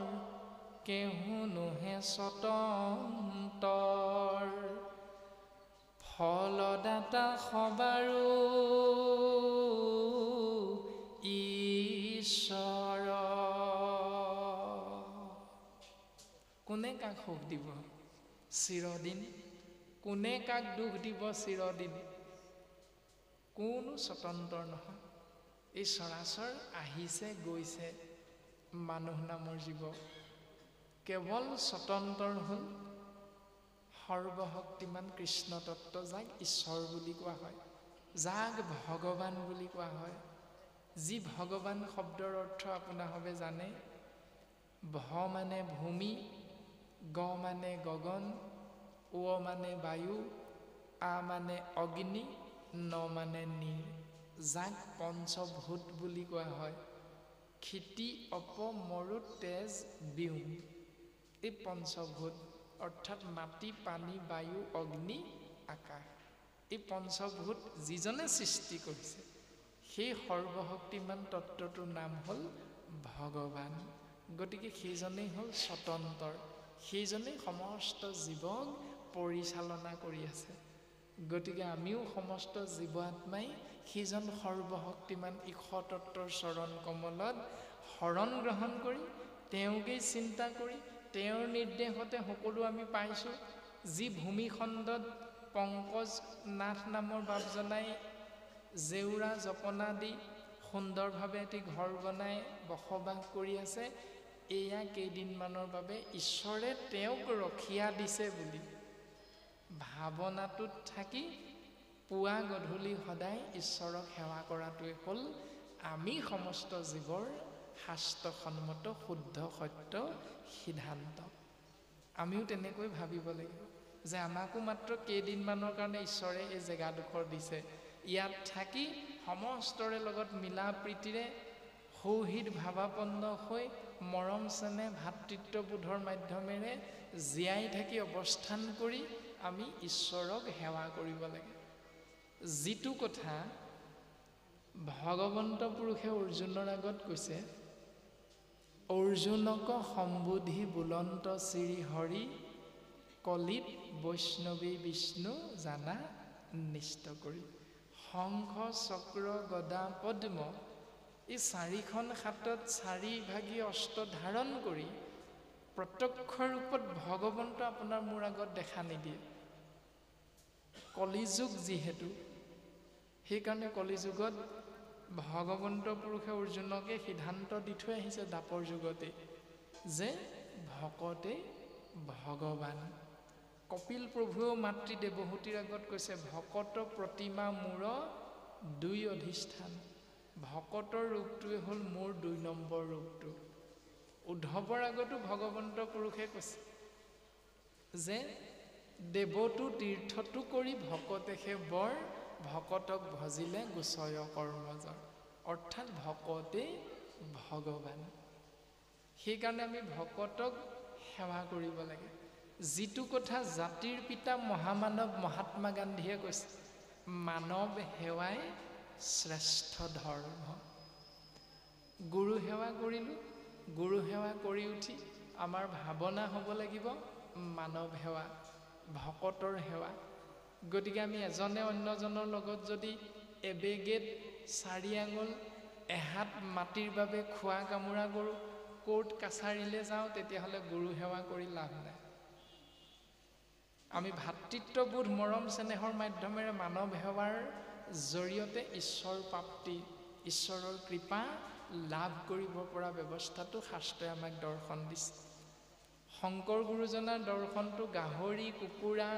কেহু নোহে স্বতন্তৰ ফলদাতা সবাৰো ঈশ্বৰ কোনে কাক সুখ দিব চিৰদিন কোনে কাক দুখ দিব চিৰদিন কোনো স্বতন্ত্ৰ নহয় এই চৰাচৰ আহিছে গৈছে মানুহ নামৰ জীৱ কেৱল স্বতন্ত্ৰ হ'ল সৰ্বশক্তিমান কৃষ্ণ তত্ত্ব যাক ঈশ্বৰ বুলি কোৱা হয় যাক ভগৱান বুলি কোৱা হয় যি ভগৱান শব্দৰ অৰ্থ আপোনাৰভাৱে জানে ভ মানে ভূমি গ মানে গগন ও মানে বায়ু আ মানে অগ্নি ন মানে নীৰ যাক পঞ্চভূত বুলি কোৱা হয় ক্ষিতি অপ মৰু তেজ বিউম এই পঞ্চভূত অৰ্থাৎ মাটি পানী বায়ু অগ্নি আকাশ এই পঞ্চভূত যিজনে সৃষ্টি কৰিছে সেই সৰ্বশক্তিমান তত্ত্বটোৰ নাম হ'ল ভগৱান গতিকে সেইজনেই হ'ল স্বতন্ত্ৰ সেইজনেই সমস্ত জীৱক পৰিচালনা কৰি আছে গতিকে আমিও সমস্ত জীৱ আত্মাই সেইজন সৰ্বশক্তিমান ঈশ্বৰ তত্ত্বৰ চৰণ কমলত শৰণ গ্ৰহণ কৰি তেওঁকেই চিন্তা কৰি তেওঁৰ নিৰ্দেশতে সকলো আমি পাইছোঁ যি ভূমিখণ্ডত পংকজ নাথ নামৰ বাপজনাই জেউৰা জপনা দি সুন্দৰভাৱে এটি ঘৰ বনাই বসবাস কৰি আছে এয়া কেইদিনমানৰ বাবে ঈশ্বৰে তেওঁক ৰখীয়া দিছে বুলি ভাৱনাটোত থাকি পুৱা গধূলি সদায় ঈশ্বৰক সেৱা কৰাটোৱে হ'ল আমি সমস্ত জীৱৰ শাস্ত্ৰসন্মত শুদ্ধ সত্য সিদ্ধান্ত আমিও তেনেকৈ ভাবিব লাগিব যে আমাকো মাত্ৰ কেইদিনমানৰ কাৰণে ঈশ্বৰে এই জেগাডোখৰ দিছে ইয়াত থাকি সমস্তৰে লগত মিলা প্ৰীতিৰে সৌহিত ভাৱাপন্ন হৈ মৰম চেনেহ ভাতৃত্ববোধৰ মাধ্যমেৰে জীয়াই থাকি অৱস্থান কৰি আমি ঈশ্বৰক সেৱা কৰিব লাগে যিটো কথা ভগৱন্ত পুৰুষে অৰ্জুনৰ আগত কৈছে অৰ্জুনক সম্বোধি বুলন্ত শ্ৰী হৰি কলিত বৈষ্ণৱী বিষ্ণু জানা নিষ্ট কৰি শংখ চক্ৰ গদা পদ্ম এই চাৰিখন হাতত চাৰিভাগী অস্ত্ৰ ধাৰণ কৰি প্ৰত্যক্ষ ৰূপত ভগৱন্ত আপোনাৰ মোৰ আগত দেখা নিদিয়ে কলিযুগ যিহেতু সেইকাৰণে কলিযুগত ভগৱন্ত পুৰুষে অৰ্জুনকে সিদ্ধান্ত দি থৈ আহিছে দাপৰ যুগতে যে ভকতে ভগৱান কপিল প্ৰভুৱেও মাতৃ দেৱহূতিৰ আগত কৈছে ভকত প্ৰতিমা মূৰ দুই অধিষ্ঠান ভকতৰ ৰূপটোৱে হ'ল মোৰ ২ নম্বৰ ৰূপটো উদ্ধৱৰ আগতো ভগৱন্ত পুৰুষে কৈছে যে দেৱতো তীৰ্থটো কৰি ভকতেহে বৰ ভকতক ভজিলে গোচয় কৰ্মজৰ অৰ্থাৎ ভকতে ভগৱান সেইকাৰণে আমি ভকতক সেৱা কৰিব লাগে যিটো কথা জাতিৰ পিতা মহামানৱ মহাত্মা গান্ধীয়ে কৈছে মানৱ সেৱাই শ্ৰেষ্ঠ ধৰ্ম গুৰু সেৱা কৰিলোঁ গুৰু সেৱা কৰি উঠি আমাৰ ভাৱনা হ'ব লাগিব মানৱ সেৱা ভকতৰ সেৱা গতিকে আমি এজনে অন্যজনৰ লগত যদি এবেগেত 4 আঙুল এহাত মাটিৰ বাবে খোৱা কামোৰা কৰোঁ কোৰ্ট কাছাৰীলৈ যাওঁ তেতিয়াহ'লে গুৰু সেৱা কৰি লাভ নাই আমি ভাতৃত্ববোধ মৰম চেনেহৰ মাধ্যমেৰে মানৱ সেৱাৰ জৰিয়তে ঈশ্বৰ প্ৰাপ্তি ঈশ্বৰৰ কৃপা লাভ কৰিব পৰা ব্যৱস্থাটো শাস্ত্ৰই আমাক দৰ্শন দিছে শংকৰ গুৰুজনাৰ দৰ্শনটো গাহৰি কুকুৰা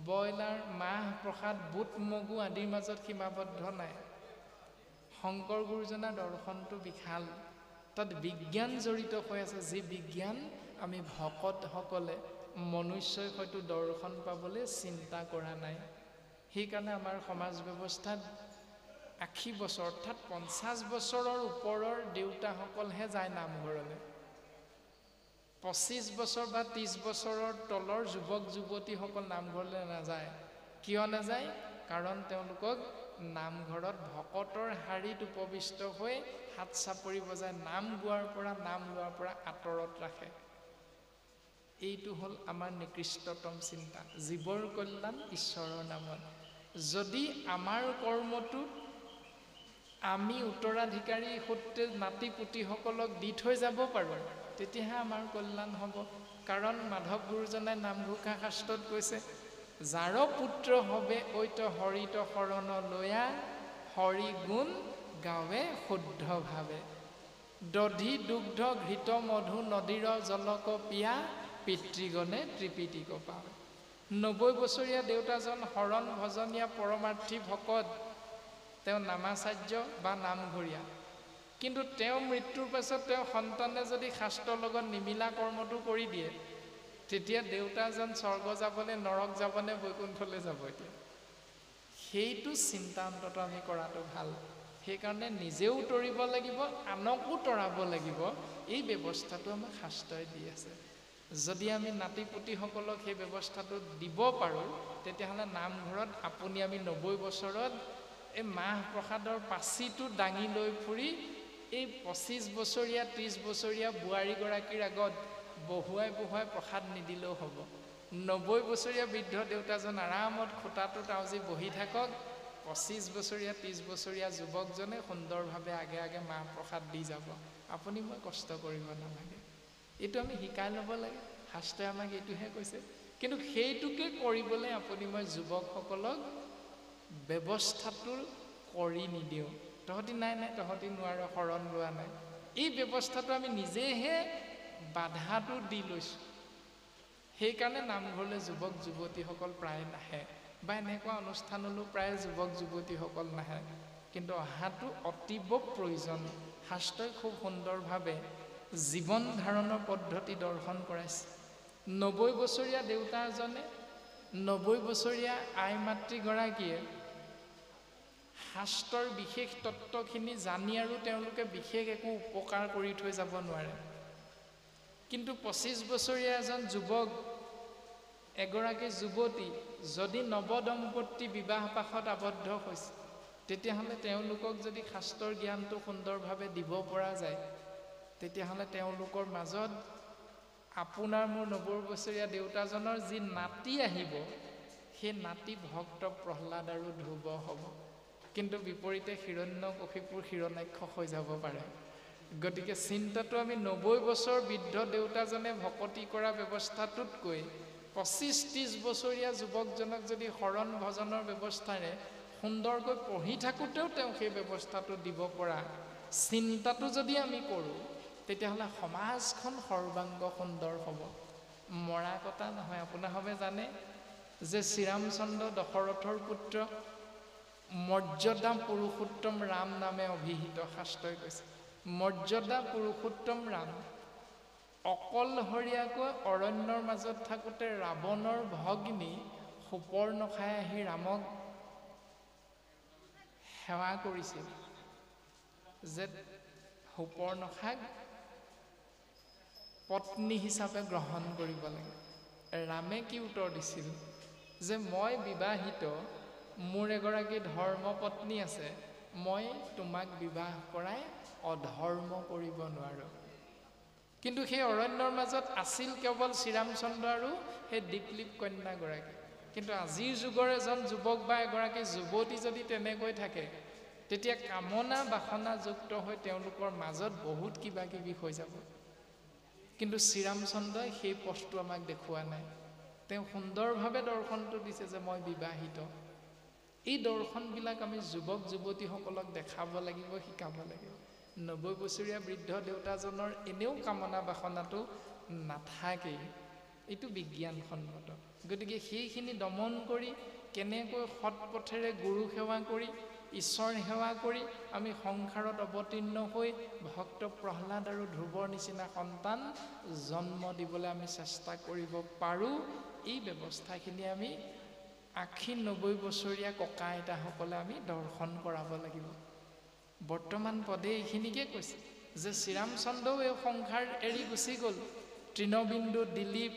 ব্ৰইলাৰ মাহ প্ৰসাদ বুট মগু আদিৰ মাজত সীমাবদ্ধ নাই শংকৰ গুৰুজনাৰ দৰ্শনটো বিশাল তাত বিজ্ঞান জড়িত হৈ আছে যি বিজ্ঞান আমি ভকতসকলে মনুষ্যই হয়তো দৰ্শন পাবলৈ চিন্তা কৰা নাই সেইকাৰণে আমাৰ সমাজ ব্যৱস্থাত 80 বছৰ অৰ্থাৎ 50 বছৰৰ ওপৰৰ দেউতাসকলহে যায় নামঘৰলৈ 25 বছৰ বা 30 বছৰৰ তলৰ যুৱক যুৱতীসকল নামঘৰলৈ নাযায়। কিয় নাযায়? কাৰণ তেওঁলোকক নামঘৰত ভকতৰ শাৰীত উপবিষ্ট হৈ হাত চাপৰি বজাই নাম গোৱাৰ পৰা নাম লোৱাৰ পৰা আঁতৰত ৰাখে। এইটো হ'ল আমাৰ নিকৃষ্টতম চিন্তা, জীৱৰ কল্যাণ ঈশ্বৰৰ নামত। যদি আমাৰ কৰ্মটো আমি উত্তৰাধিকাৰী সূত্ৰে নাতি পুতিসকলক দি থৈ যাব পাৰোঁ, তেতিয়াহে আমাৰ কল্যাণ হ'ব। কাৰণ মাধৱ গুৰুজনাই নামঘোষা শাস্ত্ৰত কৈছে, যাৰ পুত্ৰ হবে ঐত হৰিত শৰণ লয়া, হৰি গুণ গাৱে শুদ্ধ ভাৱে। দধি দুগ্ধ ঘৃত মধু নদীৰ জলক পিয়া, পিতৃগণে ত্ৰিপিটিক পাৱে। 90 বছৰীয়া দেউতাজন শৰণ ভজনীয়া পৰমাৰ্থী ভকত, তেওঁ নামাচাৰ্য বা নামঘৰীয়া। কিন্তু তেওঁ মৃত্যুৰ পাছত তেওঁ সন্তানে যদি শাস্ত্ৰৰ লগত নিমিলা কৰ্মটো কৰি দিয়ে, তেতিয়া দেউতাজন স্বৰ্গ যাবনে নৰক যাবনে বৈকুণ্ঠলৈ যাব? এতিয়া সেইটো চিন্তা অন্তত আমি কৰাটো ভাল। সেইকাৰণে নিজেও তৰিব লাগিব, আনকো তৰাব লাগিব। এই ব্যৱস্থাটো আমাক শাস্ত্ৰই দি আছে। যদি আমি নাতি পুতিসকলক সেই ব্যৱস্থাটো দিব পাৰোঁ, তেতিয়াহ'লে নামঘৰত আপুনি আমি 90 বছৰত এই মাহ প্ৰসাদৰ পাচিটো দাঙি লৈ ফুৰি এই 25 বছৰীয়া 30 বছৰীয়া বোৱাৰীগৰাকীৰ আগত বহুৱাই প্ৰসাদ নিদিলেও হ'ব। 90 বছৰীয়া বৃদ্ধ দেউতাজন আৰামত খুটাটোত আউজি বহি থাকক, 25 বছৰীয়া 30 বছৰীয়া যুৱকজনে সুন্দৰভাৱে আগে আগে মাহ প্ৰসাদ দি যাব। আপুনি মই কষ্ট কৰিব নালাগে। এইটো আমি শিকাই ল'ব লাগে। শাস্ত্ৰই আমাক এইটোহে কৈছে। কিন্তু সেইটোকে কৰিবলৈ আপুনি মই যুৱকসকলক ব্যৱস্থাটো কৰি নিদিওঁ। তহঁতি নাই তহঁতি নোৱাৰ, শৰণ লোৱা নাই। এই ব্যৱস্থাটো আমি নিজেহে বাধাটো দি লৈছোঁ। সেইকাৰণে নামঘৰলৈ যুৱক যুৱতীসকল প্ৰায় নাহে, বা এনেকুৱা অনুষ্ঠানলৈও প্ৰায় যুৱক যুৱতীসকল নাহে। কিন্তু অহাটো অতীৱ প্ৰয়োজন। শাস্ত্ৰই খুব সুন্দৰভাৱে জীৱন ধাৰণৰ পদ্ধতি দৰ্শন কৰাইছে। 90 বছৰীয়া দেউতা এজনে 90 বছৰীয়া আই মাতৃগৰাকীয়ে শাস্ত্ৰৰ বিশেষ তত্ত্বখিনি জানি আৰু তেওঁলোকে বিশেষ একো উপকাৰ কৰি থৈ যাব নোৱাৰে। কিন্তু 25 বছৰীয়া এজন যুৱক, এগৰাকী যুৱতী যদি নৱদম্পতি বিবাহ পাশত আবদ্ধ হৈছে, তেতিয়াহ'লে তেওঁলোকক যদি শাস্ত্ৰৰ জ্ঞানটো সুন্দৰভাৱে দিব পৰা যায়, তেতিয়াহ'লে তেওঁলোকৰ মাজত আপোনাৰ মোৰ 90 বছৰীয়া দেউতাজনৰ যি নাতি আহিব, সেই নাতি ভক্ত প্ৰহ্লাদ আৰু ধ্ৰুৱ হ'ব। কিন্তু বিপৰীতে হিৰণ্যকশিপুৰ হিৰণ্যাক্ষ হৈ যাব পাৰে। গতিকে চিন্তাটো আমি 90 বছৰ বৃদ্ধ দেউতাজনে ভকতি কৰা ব্যৱস্থাটোতকৈ 25-30 বছৰীয়া যুৱকজনক যদি শৰণ ভজনৰ ব্যৱস্থাৰে সুন্দৰকৈ পঢ়ি থাকোঁতেও তেওঁ সেই ব্যৱস্থাটো দিব পৰা চিন্তাটো যদি আমি কৰোঁ, তেতিয়াহ'লে সমাজখন সৰ্বাংগ সুন্দৰ হ'ব। মৰা কটা নহয়। আপোনাৰ হবে জানে যে শ্ৰীৰামচন্দ্ৰ দশৰথৰ পুত্ৰ, মৰ্যাদা পুৰুষোত্তম ৰাম নামে অভিহিত। শাস্ত্ৰই কৈছে মৰ্যাদা পুৰুষোত্তম ৰাম অকলশৰীয়াকৈ অৰণ্যৰ মাজত থাকোঁতে ৰাৱণৰ ভগ্নী সুপৰ্ণখাই আহি ৰামক সেৱা কৰিছিল যে সুপৰ্ণখাক পত্নী হিচাপে গ্ৰহণ কৰিব লাগে। ৰামে কি উত্তৰ দিছিল যে মই বিবাহিত, মোৰ এগৰাকী ধৰ্মপত্নী আছে, মই তোমাক বিবাহ কৰাই অধৰ্ম কৰিব নোৱাৰোঁ। কিন্তু সেই অৰণ্যৰ মাজত আছিল কেৱল শ্ৰীৰামচন্দ্ৰ আৰু সেই দীপলীপ কন্যাগৰাকী। কিন্তু আজিৰ যুগৰ এজন যুৱক বা এগৰাকী যুৱতী যদি তেনেকৈ থাকে, তেতিয়া কামনা বাসনাযুক্ত হৈ তেওঁলোকৰ মাজত বহুত কিবা কিবি হৈ যাব। কিন্তু শ্ৰীৰামচন্দ্ৰই সেই পথটো আমাক দেখুওৱা নাই। তেওঁ সুন্দৰভাৱে দৰ্শনটো দিছে যে মই বিবাহিত। এই দৰ্শনবিলাক আমি যুৱক যুৱতীসকলক দেখাব লাগিব, শিকাব লাগিব। 90 বছৰীয়া বৃদ্ধ দেউতাজনৰ এনেও কামনা বাসনাটো নাথাকেই, এইটো বিজ্ঞানসন্মত। গতিকে সেইখিনি দমন কৰি কেনেকৈ সৎ পথেৰে গুৰু সেৱা কৰি ঈশ্বৰ সেৱা কৰি আমি সংসাৰত অৱতীৰ্ণ হৈ ভক্ত প্ৰহ্লাদ আৰু ধ্ৰুৱৰ নিচিনা সন্তান জন্ম দিবলৈ আমি চেষ্টা কৰিব পাৰোঁ, এই ব্যৱস্থাখিনি আমি 80-90 বছৰীয়া ককা আইতাসকলে আমি দৰ্শন কৰাব লাগিব। বৰ্তমান পদে এইখিনিকে কৈছে যে শ্ৰীৰামচন্দ্ৰও এই সংসাৰ এৰি গুচি গ'ল, তৃণবিন্দু দিলীপ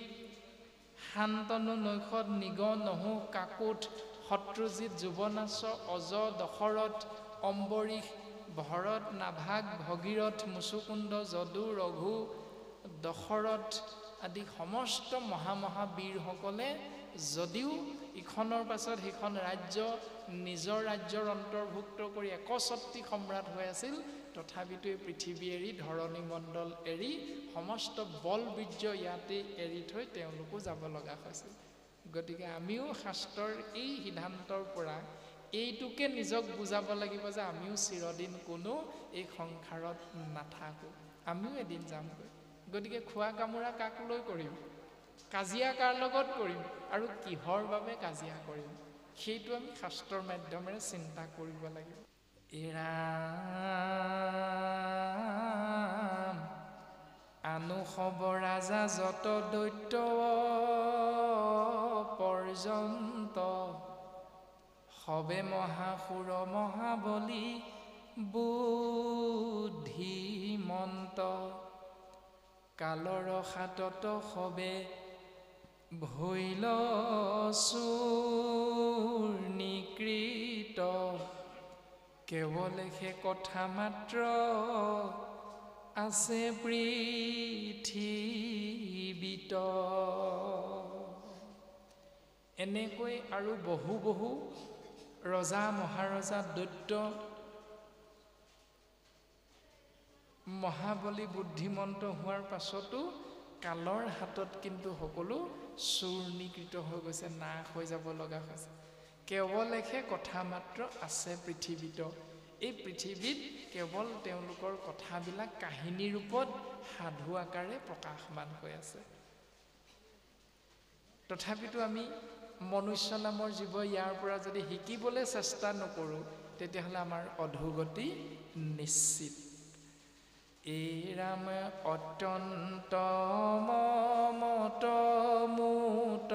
শান্তনু নৈষধ নিগ নহু কাকুট শত্ৰুজিৎ যুৱনাশ অজ দশৰথ অম্বৰীশ ভৰত নাভাগ ভগীৰথ মুচুকুন্দ যদু ৰঘু দশৰথ আদি সমস্ত মহাবীৰসকলে যদিও ইখনৰ পাছত সিখন ৰাজ্য নিজৰ ৰাজ্যৰ অন্তৰ্ভুক্ত কৰি একছত্ৰী সম্ৰাট হৈ আছিল, তথাপিতো এই পৃথিৱী এৰি ধৰণী মণ্ডল এৰি সমস্ত বল বীৰ্য ইয়াতে এৰি থৈ তেওঁলোকো যাব লগা হৈছিল। গতিকে আমিও শাস্ত্ৰৰ এই সিদ্ধান্তৰ পৰা এইটোকে নিজক বুজাব লাগিব যে আমিও চিৰদিন কোনো এই সংসাৰত নাথাকোঁ, আমিও এদিন যামগৈ। গতিকে খোৱা কামোৰা কাক লৈ কৰিম, কাজিয়া কাৰ লগত কৰিম আৰু কিহৰ বাবে কাজিয়া কৰিম, সেইটো আমি শাস্ত্ৰৰ মাধ্যমেৰে চিন্তা কৰিব লাগিব। ৰাম আনুসৱ ৰাজা যত দৈত্য পৰ্যন্ত সবে মহাসুৰ মহাবলী বুদ্ধিমন্ত কালৰ হাতত সবে ভৈল চূৰ্ণীকৃত কেৱলে সে কথা মাত্ৰ আছে পৃথিৱীত। এনেকৈ আৰু বহু ৰজা মহাৰজা দৈত্য মহাবলী বুদ্ধিমন্ত হোৱাৰ পাছতো কালৰ হাতত কিন্তু সকলো চূৰ্ণীকৃত হৈ গৈছে, নাশ হৈ যাব লগা হৈছে। কেৱলেহে কথা মাত্ৰ আছে পৃথিৱীত, এই পৃথিৱীত কেৱল তেওঁলোকৰ কথাবিলাক কাহিনী ৰূপত সাধু আকাৰে প্ৰকাশমান হৈ আছে। তথাপিতো আমি মনুষ্য নামৰ জীৱ ইয়াৰ পৰা যদি শিকিবলৈ চেষ্টা নকৰোঁ তেতিয়াহ'লে আমাৰ অধোগতি নিশ্চিত। এই ৰাম অত্যন্ত মমত মুত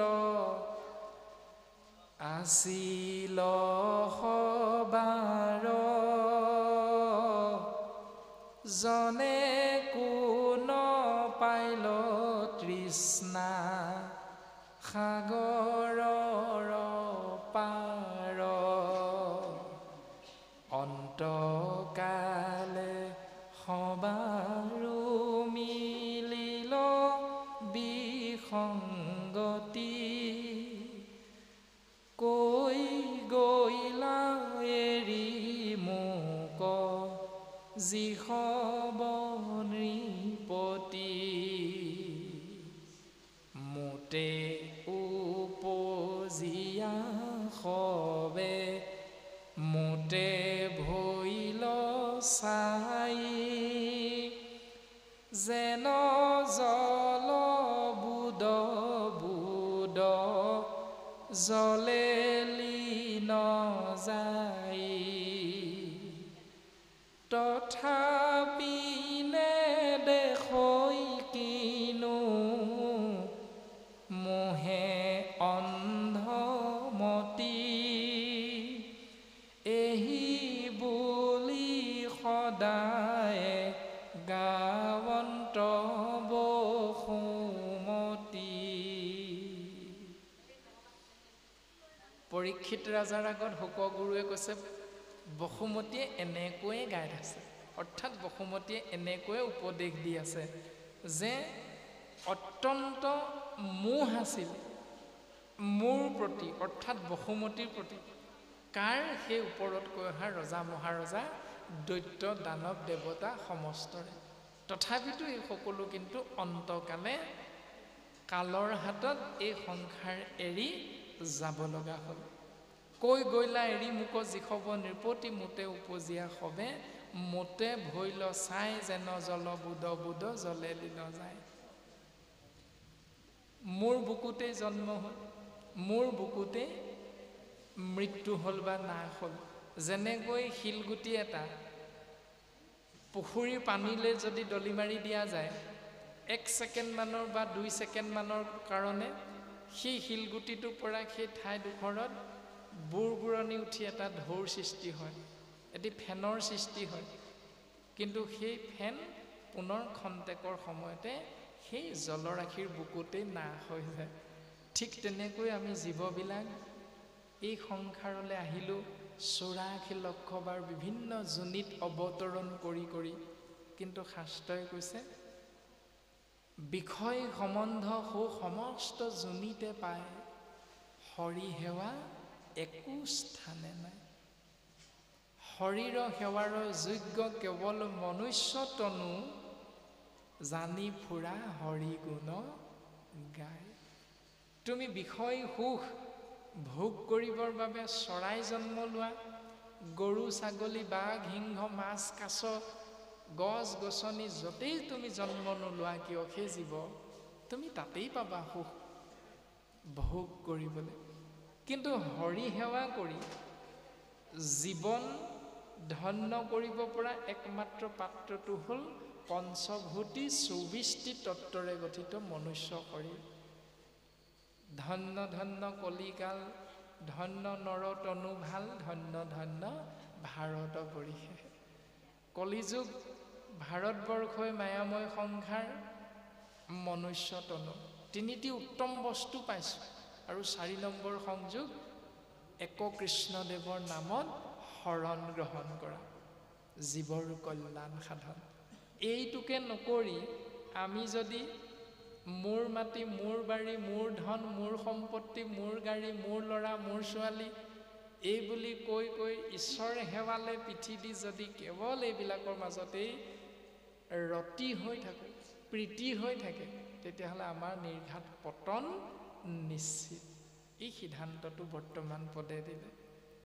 আছিল সবাৰ জনে কোন পাইল তৃষ্ণা সাগৰৰ পাৰ অন্তকালে সবাৰো মিলিল বিসংগতি কৈ গৈলা এৰি মোক যিসব নৃপতি মোতে উপজিয়া সবে মোতে ভৈল চাই যেন জল বুদ বুদ জলে লীন যাই তথাপি নেদেখৈ কিনো মোহে অন্ধমতি এহি বুলি সদায় গাৱন্ত বসুমতী। পৰীক্ষিত ৰাজাৰ আগত শুকগুৰুৱে কৈছে বসুমতীয়ে এনেকৈয়ে গাই আছে, অৰ্থাৎ বসুমতীয়ে এনেকৈয়ে উপদেশ দি আছে যে অত্যন্ত মোহ আছিল মোৰ প্ৰতি, অৰ্থাৎ বসুমতীৰ প্ৰতি। কাৰ? সেই ওপৰত কৈ অহা ৰজা মহাৰজা দৈত্য দানৱ দেৱতা সমস্তৰে। তথাপিতো এই সকলো কিন্তু অন্তকালে কালৰ হাতত এই সংসাৰ এৰি যাব লগা হ'ল। কৈ গৈলা এৰি মোক যিসব নৃপতি মোতে উপজিয়া সবে মোতে ভৈল চাই যেন জল বুদ বুদ জলে লীন যায়। মোৰ বুকুতেই জন্ম হ'ল, মোৰ বুকুতেই মৃত্যু হ'ল বা নাশ হ'ল। যেনেকৈ শিলগুটি এটা পুখুৰীৰ পানীলৈ যদি দলি মাৰি দিয়া যায় 1 ছেকেণ্ডমানৰ বা 2 ছেকেণ্ডমানৰ কাৰণে সেই শিলগুটিটোৰ পৰা সেই ঠাইডোখৰত বুৰবুৰণি উঠি এটা ঢৌৰ সৃষ্টি হয়, এটি ফেনৰ সৃষ্টি হয়। কিন্তু সেই ফেন পুনৰ খন্তেকৰ সময়তে সেই জলৰাশিৰ বুকুতেই নাশ হৈ যায়। ঠিক তেনেকৈ আমি জীৱবিলাক এই সংসাৰলৈ আহিলোঁ 84 লক্ষ বাৰ বিভিন্ন যোনিত অৱতৰণ কৰি কৰি, কিন্তু শাস্ত্ৰই কৈছে বিষয় সম্বন্ধ সৌ সমস্ত যোনিতে পায়, হৰি সেৱা একো স্থানে নাই। শৰীৰ সেৱাৰ যোগ্য কেৱল মনুষ্য তনু, জানি ফুৰা হৰি গুণ গায়। তুমি বিষয় সুখ ভোগ কৰিবৰ বাবে চৰাই জন্ম লোৱা, গৰু ছাগলী বাঘ সিংহ মাছ কাছ গছ গছনি য'তেই তুমি জন্ম নোলোৱা কিয়, সেই জীৱ তুমি তাতেই পাবা সুখ ভোগ কৰিবলৈ। কিন্তু হৰি সেৱা কৰি জীৱন ধন্য কৰিব পৰা একমাত্ৰ পাত্ৰটো হ'ল পঞ্চভূতি 24টি তত্ত্বৰে গঠিত মনুষ্য শৰীৰ। ধন্য ধন্য কলিকাল, ধন্য নৰ তনু ভাল, ধন্য ধন্য ভাৰত বৰিষে। কলিযুগ ভাৰতবৰ্ষই মায়াময় সংসাৰ, মনুষ্য তনু, তিনিটি উত্তম বস্তু পাইছোঁ। আৰু 4 নম্বৰ সংযোগ এককৃষ্ণদেৱৰ নামত শৰণ গ্ৰহণ কৰা, জীৱৰ কল্যাণ সাধন। এইটোকে নকৰি আমি যদি মোৰ মাটি মোৰ বাৰী মোৰ ধন মোৰ সম্পত্তি মোৰ গাড়ী মোৰ ল'ৰা মোৰ ছোৱালী এই বুলি কৈ কৈ ঈশ্বৰ সেৱালে পৃথিৱী যদি কেৱল এইবিলাকৰ মাজতেই ৰতি হৈ থাকে, প্ৰীতি হৈ থাকে, তেতিয়াহ'লে আমাৰ নিৰ্ঘাত পতন নিশ্চিত। এই সিদ্ধান্তটো বৰ্তমান পদে দিলে।